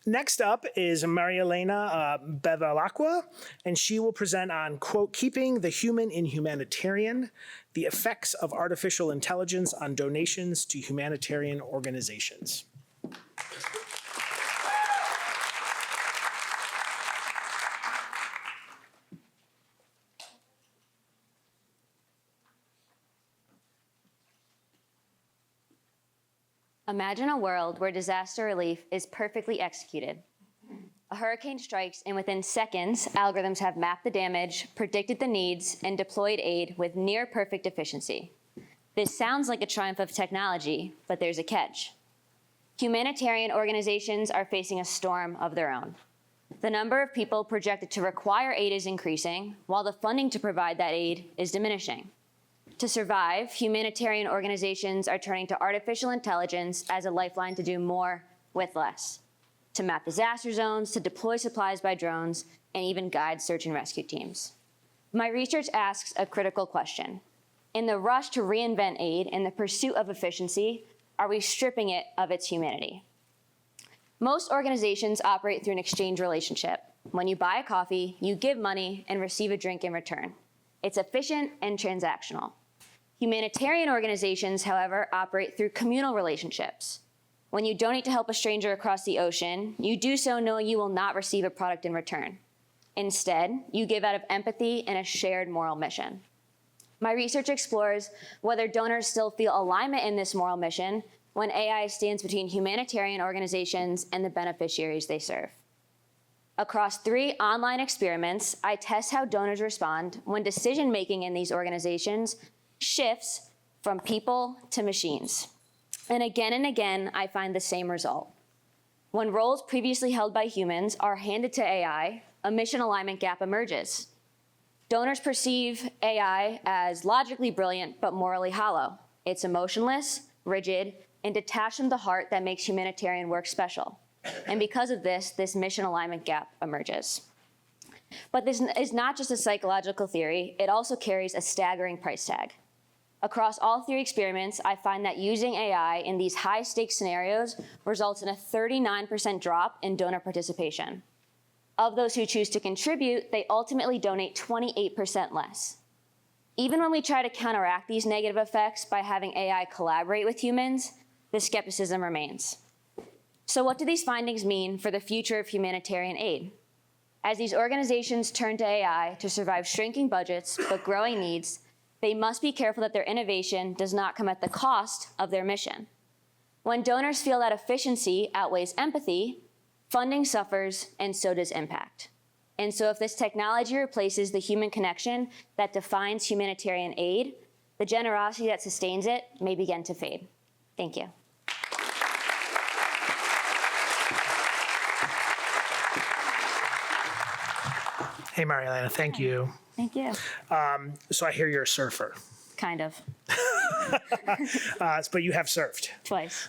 Next up is Maria Elena Bevilacqua, and she will present on, quote, keeping the human in humanitarian, the effects of artificial intelligence on donations to humanitarian organizations. Imagine a world where disaster relief is perfectly executed. A hurricane strikes, and within seconds, algorithms have mapped the damage, predicted the needs, and deployed aid with near-perfect efficiency. This sounds like a triumph of technology, but there's a catch. Humanitarian organizations are facing a storm of their own. The number of people projected to require aid is increasing, while the funding to provide that aid is diminishing. To survive, humanitarian organizations are turning to artificial intelligence as a lifeline to do more with less, to map disaster zones, to deploy supplies by drones, and even guide search and rescue teams. My research asks a critical question. In the rush to reinvent aid and the pursuit of efficiency, are we stripping it of its humanity? Most organizations operate through an exchange relationship. When you buy a coffee, you give money and receive a drink in return. It's efficient and transactional. Humanitarian organizations, however, operate through communal relationships. When you donate to help a stranger across the ocean, you do so knowing you will not receive a product in return. Instead, you give out of empathy and a shared moral mission. My research explores whether donors still feel alignment in this moral mission when AI stands between humanitarian organizations and the beneficiaries they serve. Across 3 online experiments, I test how donors respond when decision-making in these organizations shifts from people to machines. And again, I find the same result. When roles previously held by humans are handed to AI, a mission alignment gap emerges. Donors perceive AI as logically brilliant, but morally hollow. It's emotionless, rigid, and detached from the heart that makes humanitarian work special. And because of this mission alignment gap emerges. But this is not just a psychological theory, it also carries a staggering price tag. Across all 3 experiments, I find that using AI in these high-stakes scenarios results in a 39% drop in donor participation. Of those who choose to contribute, they ultimately donate 28% less. Even when we try to counteract these negative effects by having AI collaborate with humans, the skepticism remains. So what do these findings mean for the future of humanitarian aid? As these organizations turn to AI to survive shrinking budgets but growing needs, they must be careful that their innovation does not come at the cost of their mission. When donors feel that efficiency outweighs empathy, funding suffers, and so does impact. And so if this technology replaces the human connection that defines humanitarian aid, the generosity that sustains it may begin to fade. Thank you. Hey, Marielena, thank you. Thank you. So I hear you're a surfer. Kind of. But you have surfed. Twice.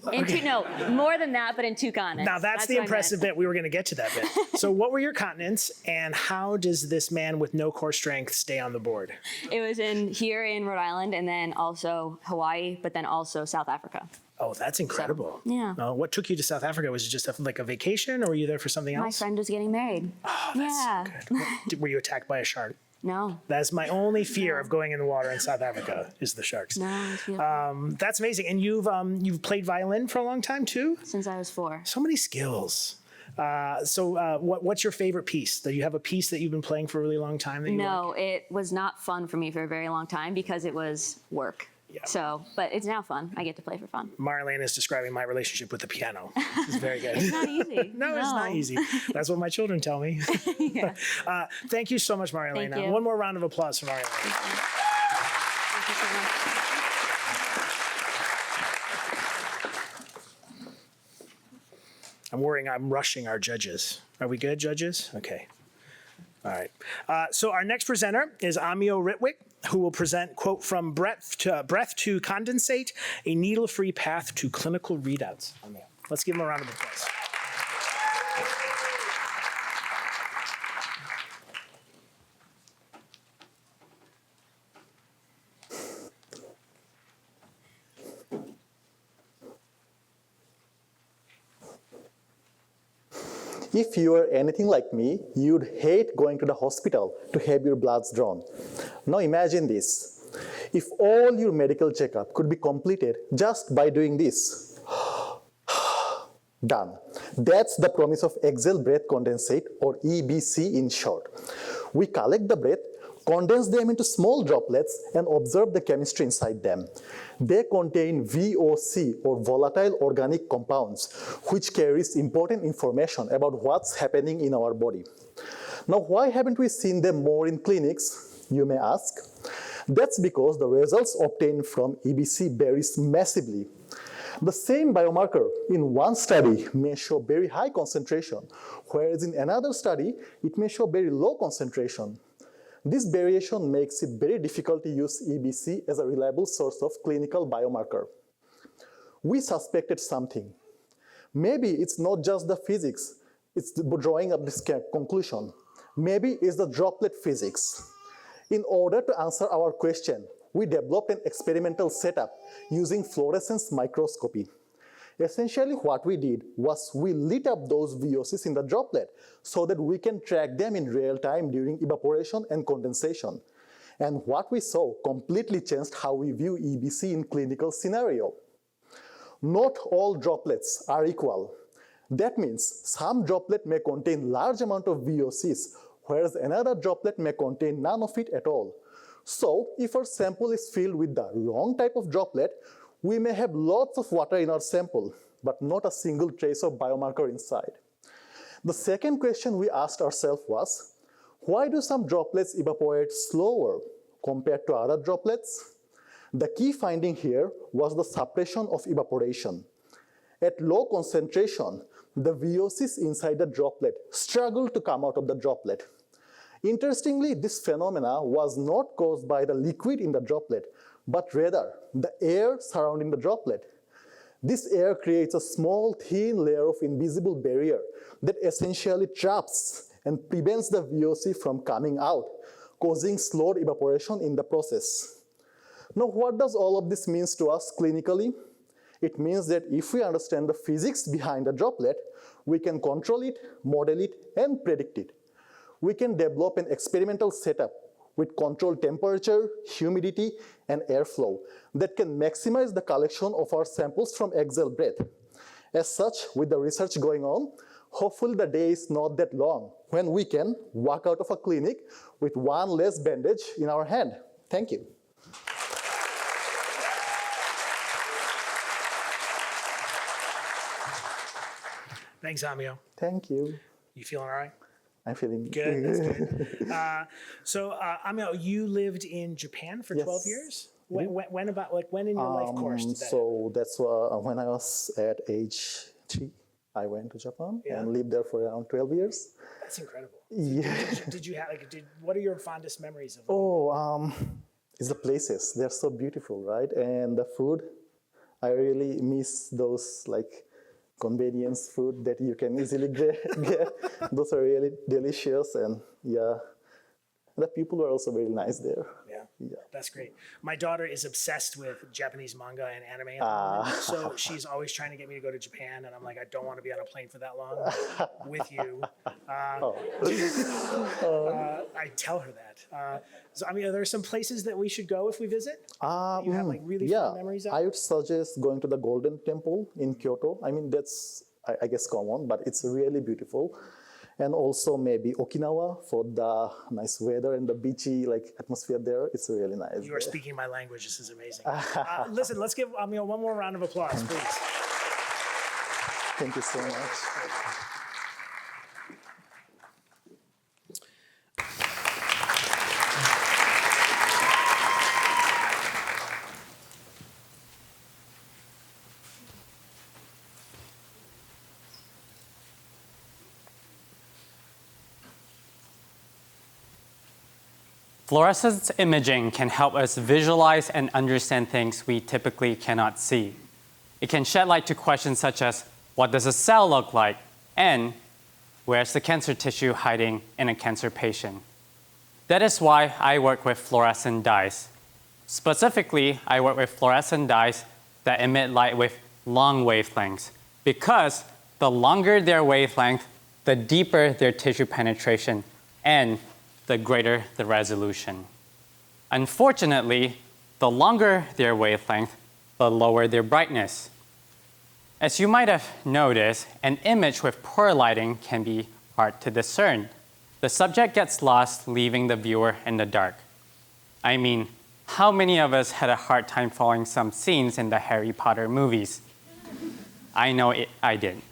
No, more than that, but in 2 continents. Now that's the impressive bit. We were going to get to that bit. So what were your continents, and how does this man with no core strength stay on the board? It was here in Rhode Island, and then also Hawaii, but then also South Africa. Oh, that's incredible. yeah. What took you to South Africa? Was it just like a vacation, or were you there for something else? My friend was getting married. Oh, that's so good. Were you attacked by a shark? No. That's my only fear of going in the water in South Africa is the sharks. No, it's beautiful. That's amazing. And you've played violin for a long time too? Since I was 4. So many skills. What's your favorite piece? Do you have a piece that you've been playing for a really long time that you No, like? it was not fun for me for a very long time because it was work. Yeah. So, but it's now fun. I get to play for fun. Marlene is describing my relationship with the piano. It's very good. It's not easy. No, it's not easy. That's what my children tell me. Yeah. Thank you so much, Marielena. Thank you. One more round of applause for Marielena. Thank you so much. I'm worrying I'm rushing our judges. Are we good, judges? Okay. All right. So our next presenter is Amio Ritwick, who will present, quote, From Breath to Condensate, a Needle-Free Path to Clinical Readouts. Amio. Let's give him a round of applause. If you are anything like me, you'd hate going to the hospital to have your bloods drawn. Now imagine this. If all your medical checkup could be completed just by doing this. Done. That's the promise of exhale breath condensate, or EBC in short. We collect the breath, condense them into small droplets, and observe the chemistry inside them. They contain VOC, or volatile organic compounds, which carries important information about what's happening in our body. Now, why haven't we seen them more in clinics, you may ask? That's because the results obtained from EBC varies massively. The same biomarker in one study may show very high concentration, whereas in another study, it may show very low concentration. This variation makes it very difficult to use EBC as a reliable source of clinical biomarker. We suspected something. Maybe it's not just the physics, it's drawing up this conclusion. Maybe it's the droplet physics. In order to answer our question, we developed an experimental setup using fluorescence microscopy. Essentially, what we did was we lit up those VOCs in the droplet so that we can track them in real time during evaporation and condensation. And what we saw completely changed how we view EBC in clinical scenario. Not all droplets are equal. That means some droplet may contain large amount of VOCs, whereas another droplet may contain none of it at all. So, if our sample is filled with the wrong type of droplet, we may have lots of water in our sample, but not a single trace of biomarker inside. The second question we asked ourselves was, why do some droplets evaporate slower compared to other droplets? The key finding here was the suppression of evaporation. At low concentration, the VOCs inside the droplet struggled to come out of the droplet. Interestingly, this phenomena was not caused by the liquid in the droplet, but rather the air surrounding the droplet. This air creates a small, thin layer of invisible barrier that essentially traps and prevents the VOC from coming out, causing slowed evaporation in the process. Now, what does all of this mean to us clinically? It means that if we understand the physics behind the droplet, we can control it, model it, and predict it. We can develop an experimental setup with controlled temperature, humidity, and airflow that can maximize the collection of our samples from exhale breath. As such, with the research going on, hopefully the day is not that long when we can walk out of a clinic with one less bandage in our hand. Thank you. Thanks, Amio. Thank you. You feeling all right? I'm feeling good. That's good. Amio, you lived in Japan for 12 years? When in your life course did that So that's when I was at age 3. I went to Japan and lived there for around 12 years. That's incredible. Yeah. Did you have what are your fondest memories of? It's the places. They're so beautiful, right? And the food, I really miss those convenience food that you can easily get. Those are really delicious, and And the people were also very nice there. Yeah, that's great. My daughter is obsessed with Japanese manga and anime at the moment, so she's always trying to get me to go to Japan, and I'm like, I don't want to be on a plane for that long with you. I tell her that. So, I mean, are there some places that we should go if we visit? You have like really fun memories of? I would suggest going to the Golden Temple in Kyoto. I mean, that's, I guess, common, but it's really beautiful. And also maybe Okinawa for the nice weather and the beachy atmosphere there. It's really nice. You are speaking my language. This is amazing. Listen, let's give one more round of applause, please. Thank you so much. Fluorescence imaging can help us visualize and understand things we typically cannot see. It can shed light to questions such as, what does a cell look like? And where's the cancer tissue hiding in a cancer patient? That is why I work with fluorescent dyes. Specifically, I work with fluorescent dyes that emit light with long wavelengths, because the longer their wavelength, the deeper their tissue penetration, and the greater the resolution. Unfortunately, the longer their wavelength, the lower their brightness. As you might have noticed, an image with poor lighting can be hard to discern. The subject gets lost, leaving the viewer in the dark. I mean, how many of us had a hard time following some scenes in the Harry Potter movies? I know I did.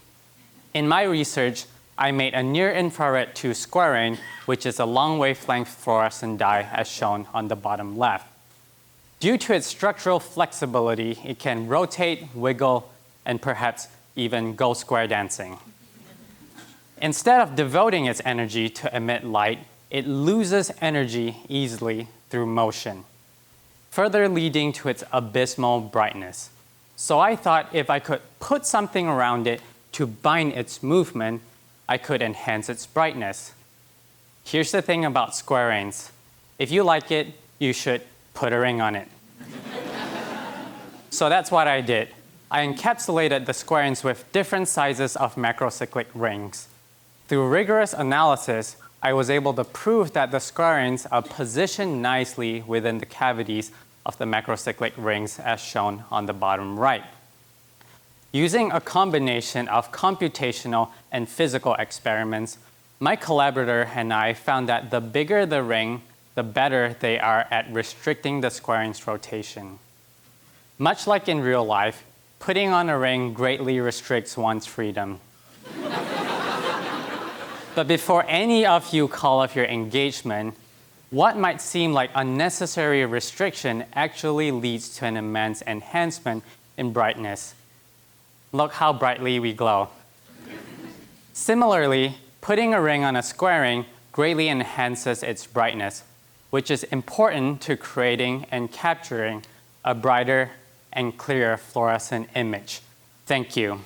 In my research, I made a near-infrared 2 squarane, which is a long wavelength fluorescent dye as shown on the bottom left. Due to its structural flexibility, it can rotate, wiggle, and perhaps even go square dancing. Instead of devoting its energy to emit light, it loses energy easily through motion, further leading to its abysmal brightness. So I thought if I could put something around it to bind its movement, I could enhance its brightness. Here's the thing about squaranes. If you like it, you should put a ring on it. So that's what I did. I encapsulated the squaranes with different sizes of macrocyclic rings. Through rigorous analysis, I was able to prove that the squaranes are positioned nicely within the cavities of the macrocyclic rings as shown on the bottom right. Using a combination of computational and physical experiments, my collaborator and I found that the bigger the ring, the better they are at restricting the squarane's rotation. Much like in real life, putting on a ring greatly restricts one's freedom. But before any of you call off your engagement, what might seem like unnecessary restriction actually leads to an immense enhancement in brightness. Look how brightly we glow. Similarly, putting a ring on a squarane greatly enhances its brightness, which is important to creating and capturing a brighter and clearer fluorescent image. Thank you.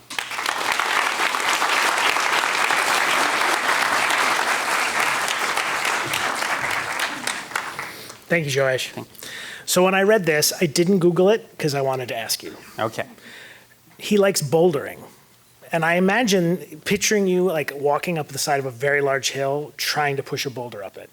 Thank you, Joash. So when I read this, I didn't Google it because I wanted to ask you. Okay. He likes bouldering. And I imagine picturing you like walking up the side of a very large hill trying to push a boulder up it.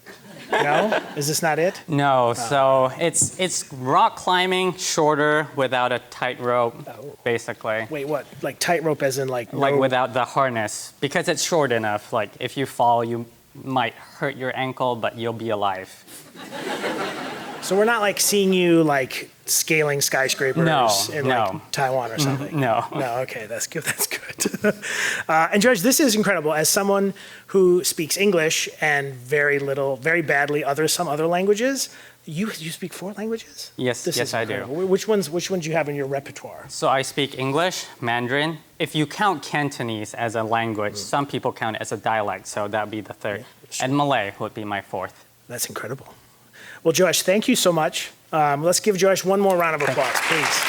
No? Is this not it? No, so it's rock climbing shorter without a tightrope, basically. Wait, what? Like tightrope as in like Like without the harness, because it's short enough. Like if you fall, you might hurt your ankle, but you'll be alive. So we're not like seeing you like scaling skyscrapers in like Taiwan or something. No. No, okay, that's good. That's good. And George, this is incredible. As someone who speaks English and very badly some other languages, you speak 4 languages? Yes, yes, I do. Which ones do you have in your repertoire? So I speak English, Mandarin. If you count Cantonese as a language, some people count it as a dialect, so that would be the 3rd. Yeah, and Malay would be my 4th. That's incredible. Well, Josh, thank you so much. Let's give Josh one more round of applause, please.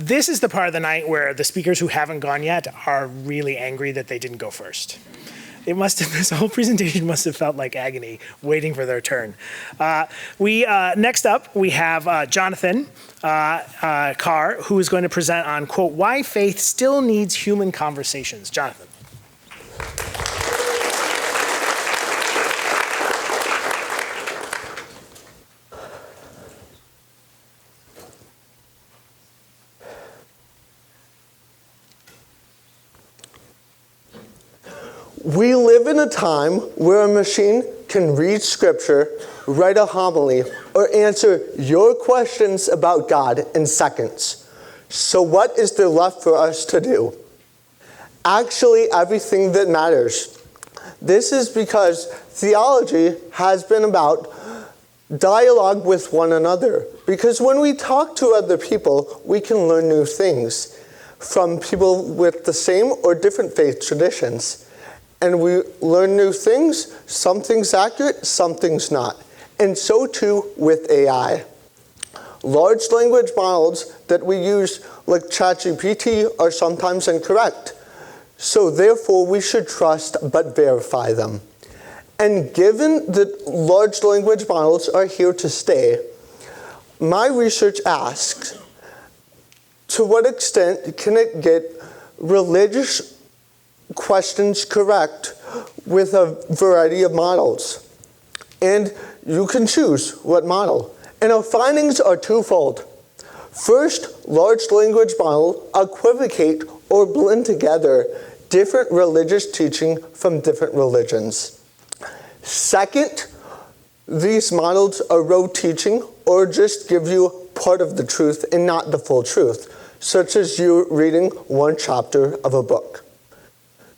This is the part of the night where the speakers who haven't gone yet are really angry that they didn't go first. This whole presentation must have felt like agony, waiting for their turn. Next up, we have Jonathan Carr, who is going to present on, quote, why faith still needs human conversations. Jonathan. We live in a time where a machine can read scripture, write a homily, or answer your questions about God in seconds. So what is there left for us to do? Actually, everything that matters. This is because theology has been about dialogue with one another. Because when we talk to other people, we can learn new things from people with the same or different faith traditions. And we learn new things, some things accurate, some things not. And so too with AI. Large language models that we use like ChatGPT are sometimes incorrect. So therefore we should trust but verify them. And given that large language models are here to stay, my research asks, to what extent can it get religious questions correct with a variety of models? And you can choose what model. And our findings are twofold. First, large language models equivocate or blend together different religious teaching from different religions. Second, these models erode teaching or just give you part of the truth and not the full truth, such as you reading one chapter of a book.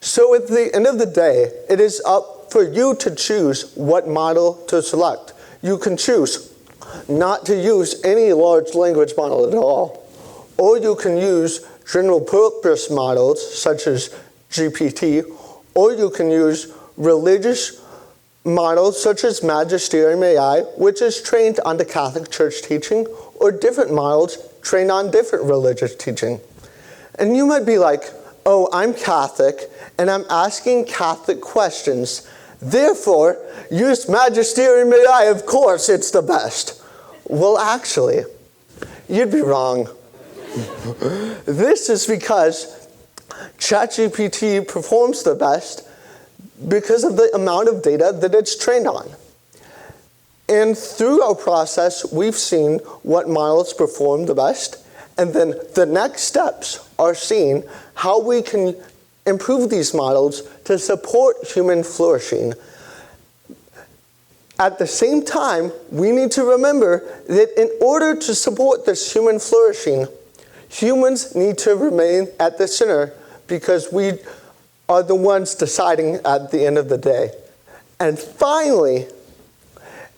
So at the end of the day, it is up for you to choose what model to select. You can choose not to use any large language model at all, or you can use general purpose models such as GPT, or you can use religious models such as Magisterium AI, which is trained on the Catholic Church teaching, or different models trained on different religious teaching. And you might be like, oh, I'm Catholic, and I'm asking Catholic questions. Therefore, use Magisterium AI, of course, it's the best. Well, actually, you'd be wrong. This is because ChatGPT performs the best because of the amount of data that it's trained on. And through our process, we've seen what models perform the best, and then the next steps are seeing how we can improve these models to support human flourishing. At the same time, we need to remember that in order to support this human flourishing, humans need to remain at the center because we are the ones deciding at the end of the day. And finally,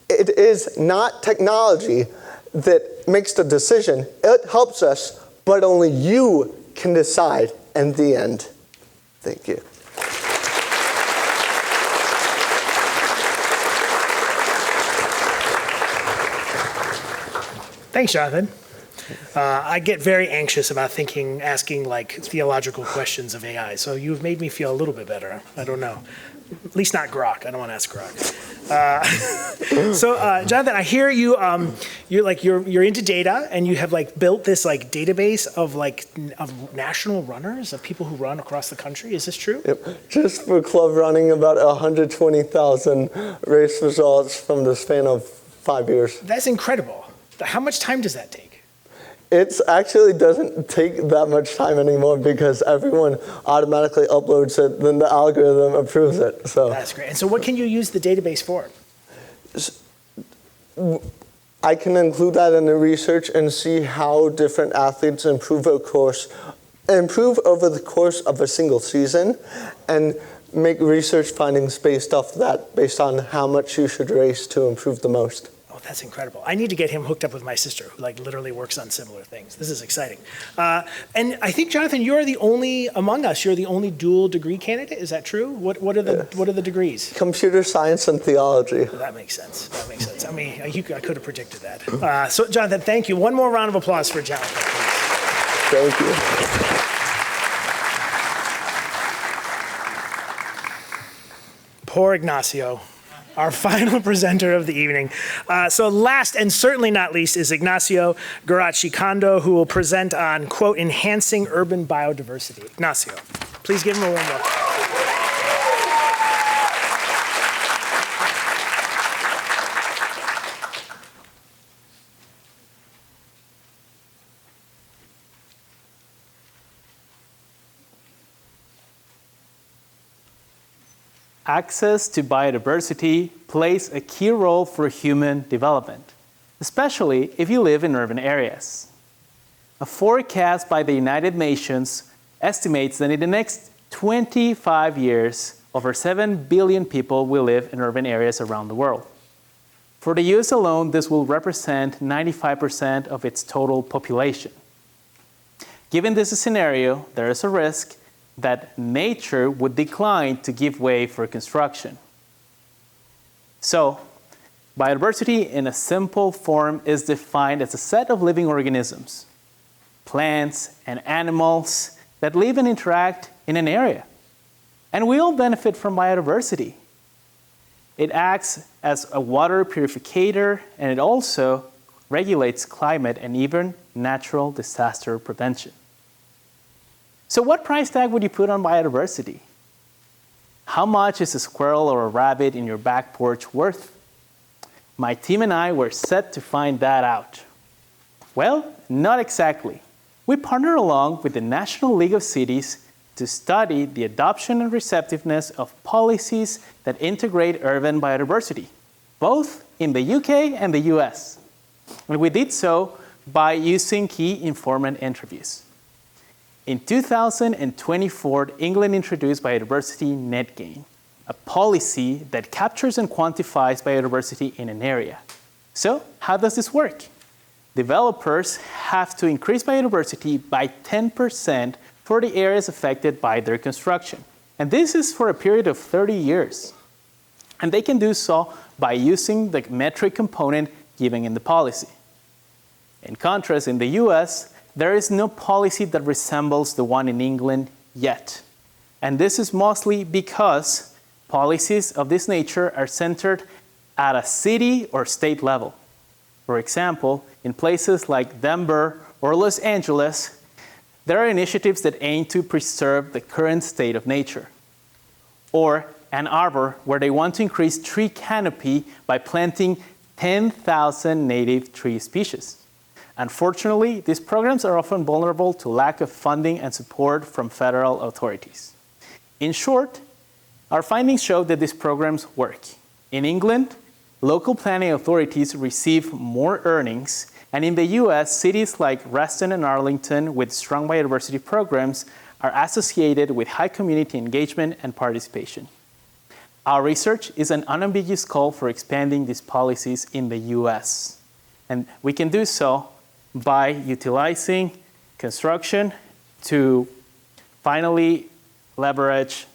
it is not technology that makes the decision. It helps us, but only you can decide in the end. Thank you. Thanks, Jonathan. I get very anxious about asking like theological questions of AI. So you've made me feel a little bit better. I don't know. At least not Grok. I don't want to ask Grok. Jonathan, I hear you. You're into data, and you have like built this like database of national runners, of people who run across the country. Is this true? Yep. Just for club running, about 120,000 race results from the span of 5 years. That's incredible. How much time does that take? It actually doesn't take that much time anymore because everyone automatically uploads it, then the algorithm approves it. So that's great. And so what can you use the database for? I can include that in the research and see how different athletes improve over the course of a single season, and make research findings based off that, based on how much you should race to improve the most. That's incredible. I need to get him hooked up with my sister, who literally works on similar things. This is exciting. And I think, Jonathan, you're the only among us. You're the only dual degree candidate. Is that true? What are the degrees? Computer science and theology. Well, that makes sense. I mean, I could have predicted that. So, Jonathan, thank you. One more round of applause for Jonathan, please. Thank you. Poor Ignacio, our final presenter of the evening. So last and certainly not least is Ignacio Garachicando, who will present on, quote, enhancing urban biodiversity. Ignacio, please give him a warm welcome. Access to biodiversity plays a key role for human development, especially if you live in urban areas. A forecast by the United Nations estimates that in the next 25 years, over 7 billion people will live in urban areas around the world. For the US alone, this will represent 95% of its total population. Given this scenario, there is a risk that nature would decline to give way for construction. So, biodiversity in a simple form is defined as a set of living organisms, plants and animals that live and interact in an area. And we all benefit from biodiversity. It acts as a water purificator, and it also regulates climate and even natural disaster prevention. So what price tag would you put on biodiversity? How much is a squirrel or a rabbit in your back porch worth? My team and I were set to find that out. Well, not exactly. We partnered along with the National League of Cities to study the adoption and receptiveness of policies that integrate urban biodiversity, both in the UK and the US. And we did so by using key informant interviews. In 2024, England introduced biodiversity net gain, a policy that captures and quantifies biodiversity in an area. So, how does this work? Developers have to increase biodiversity by 10% for the areas affected by their construction. And this is for a period of 30 years. And they can do so by using the metric component given in the policy. In contrast, in the US, there is no policy that resembles the one in England yet. And this is mostly because policies of this nature are centered at a city or state level. For example, in places like Denver or Los Angeles, there are initiatives that aim to preserve the current state of nature. Or Ann Arbor, where they want to increase tree canopy by planting 10,000 native tree species. Unfortunately, these programs are often vulnerable to lack of funding and support from federal authorities. In short, our findings show that these programs work. In England, local planning authorities receive more earnings, and in the US, cities like Reston and Arlington with strong biodiversity programs are associated with high community engagement and participation. Our research is an unambiguous call for expanding these policies in the US, and we can do so by utilizing construction to finally leverage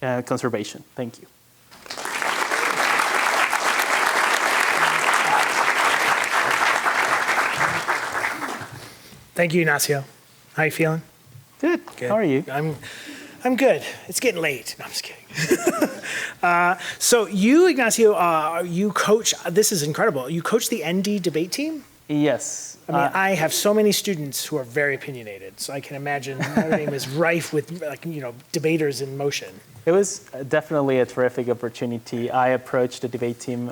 conservation. Thank you. Thank you, Ignacio. How you feeling? Good. How are you? I'm good. It's getting late. No, I'm just kidding. So you, Ignacio, you coach, this is incredible. You coach the ND debate team? Yes. I mean, I have so many students who are very opinionated, so I can imagine Notre Dame is rife with, debaters in motion. It was definitely a terrific opportunity. I approached the debate team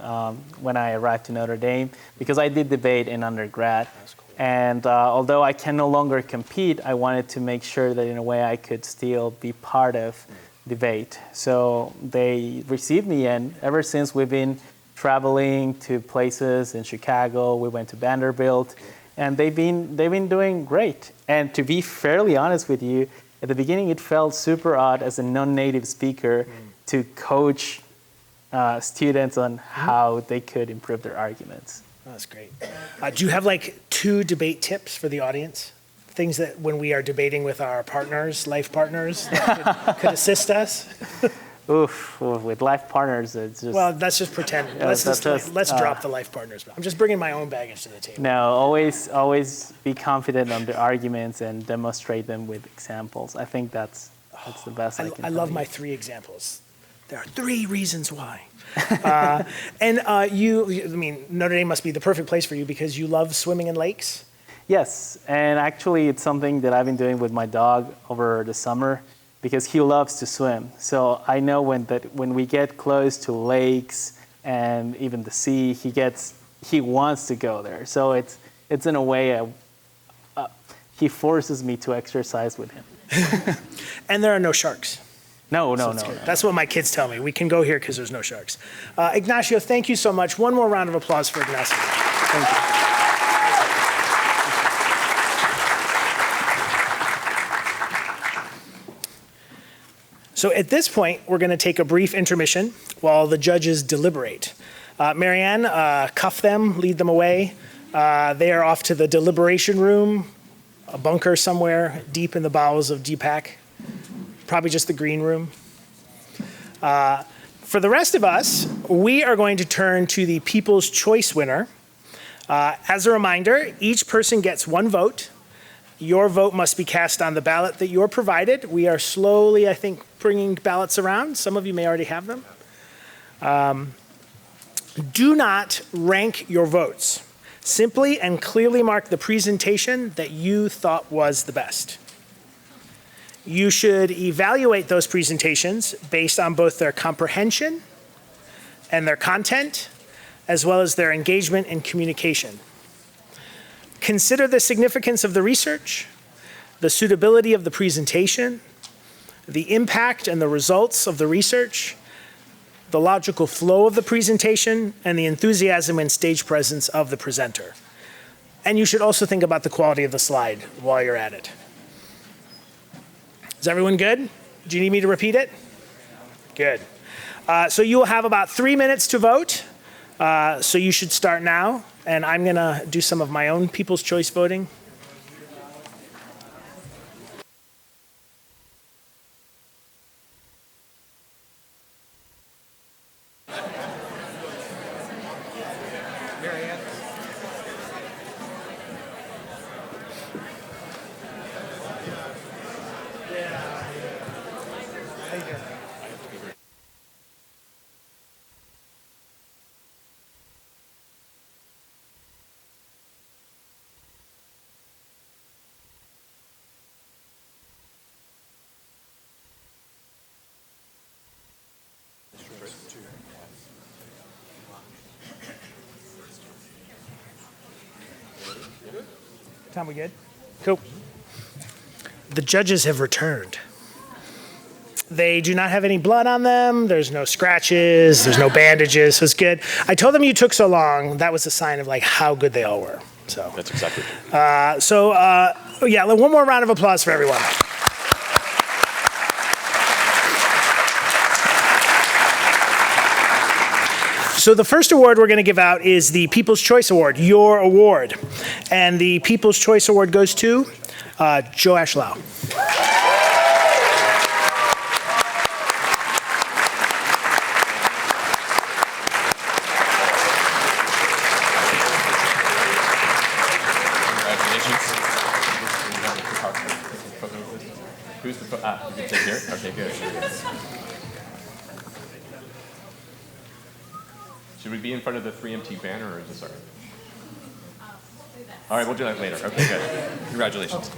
when I arrived to Notre Dame because I did debate in undergrad. That's cool. And although I can no longer compete, I wanted to make sure that in a way I could still be part of debate. So they received me, and ever since we've been traveling to places in Chicago, we went to Vanderbilt, and they've been doing great. And to be fairly honest with you, at the beginning it felt super odd as a non-native speaker to coach students on how they could improve their arguments. Oh, that's great. Do you have 2 debate tips for the audience? Things that when we are debating with our partners, life partners, that could assist us? Oof, with life partners, it's just. Well, let's just pretend. Let's drop the life partners. I'm just bringing my own baggage to the table. No, always be confident on the arguments and demonstrate them with examples. I think that's the best I can I tell love you. my 3 examples. There are 3 reasons why. Notre Dame must be the perfect place for you because you love swimming in lakes. Yes, and actually it's something that I've been doing with my dog over the summer because he loves to swim. So I know when we get close to lakes and even the sea, he wants to go there. So it's in a way he forces me to exercise with him. And there are no sharks. No. That's what my kids tell me. We can go here because there's no sharks. Ignacio, thank you so much. One more round of applause for Ignacio. Thank you. So at this point, we're going to take a brief intermission while the judges deliberate. Marianne, cuff them, lead them away. They are off to the deliberation room, a bunker somewhere deep in the bowels of DPAC. Probably just the green room. For the rest of us, we are going to turn to the People's Choice winner. As a reminder, each person gets 1 vote. Your vote must be cast on the ballot that you're provided. We are slowly, I think, bringing ballots around. Some of you may already have them. Do not rank your votes. Simply and clearly mark the presentation that you thought was the best. You should evaluate those presentations based on both their comprehension and their content, as well as their engagement and communication. Consider the significance of the research, the suitability of the presentation, the impact and the results of the research, the logical flow of the presentation, and the enthusiasm and stage presence of the presenter. And you should also think about the quality of the slide while you're at it. Is everyone good? Do you need me to repeat it? Good. So you will have about 3 minutes to vote. So you should start now. And I'm going to do some of my own People's Choice voting. Tom, we good? Cool. The judges have returned. They do not have any blood on them. There's no scratches. There's no bandages. So it's good. I told them you took so long. That was a sign of like how good they all were. So that's exactly. Yeah, one more round of applause for everyone. So the first award we're going to give out is the People's Choice Award, your award. And the People's Choice Award goes to Joe Ashlau. Who's the you can take here? Okay, good. Should we be in front of the 3MT banner or is this all right? All right, we'll do that later. Okay, good. Congratulations.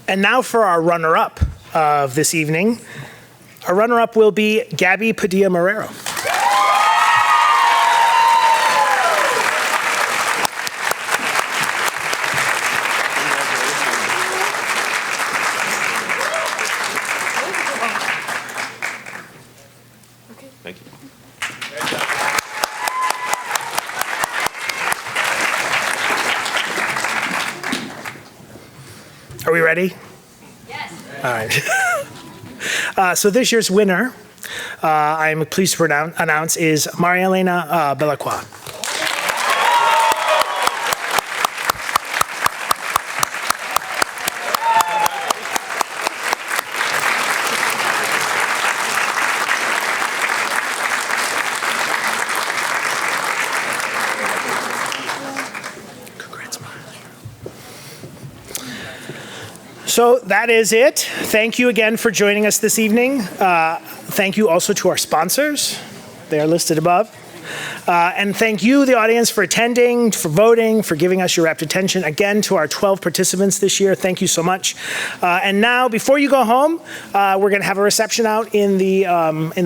And now for our runner-up of this evening. Our runner-up will be Gabby Padilla-Marrero. Thank you. Are we ready? Yes. All right. So this year's winner, I'm pleased to announce, is Maria Elena Belacqua. So that is it. Thank you again for joining us this evening. Thank you also to our sponsors. They are listed above. And thank you, the audience, for attending, for voting, for giving us your rapt attention. Again, to our 12 participants this year, thank you so much. And now, before you go home, we're going to have a reception out in the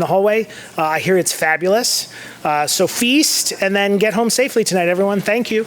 hallway. I hear it's fabulous. So feast and then get home safely tonight, everyone. Thank you.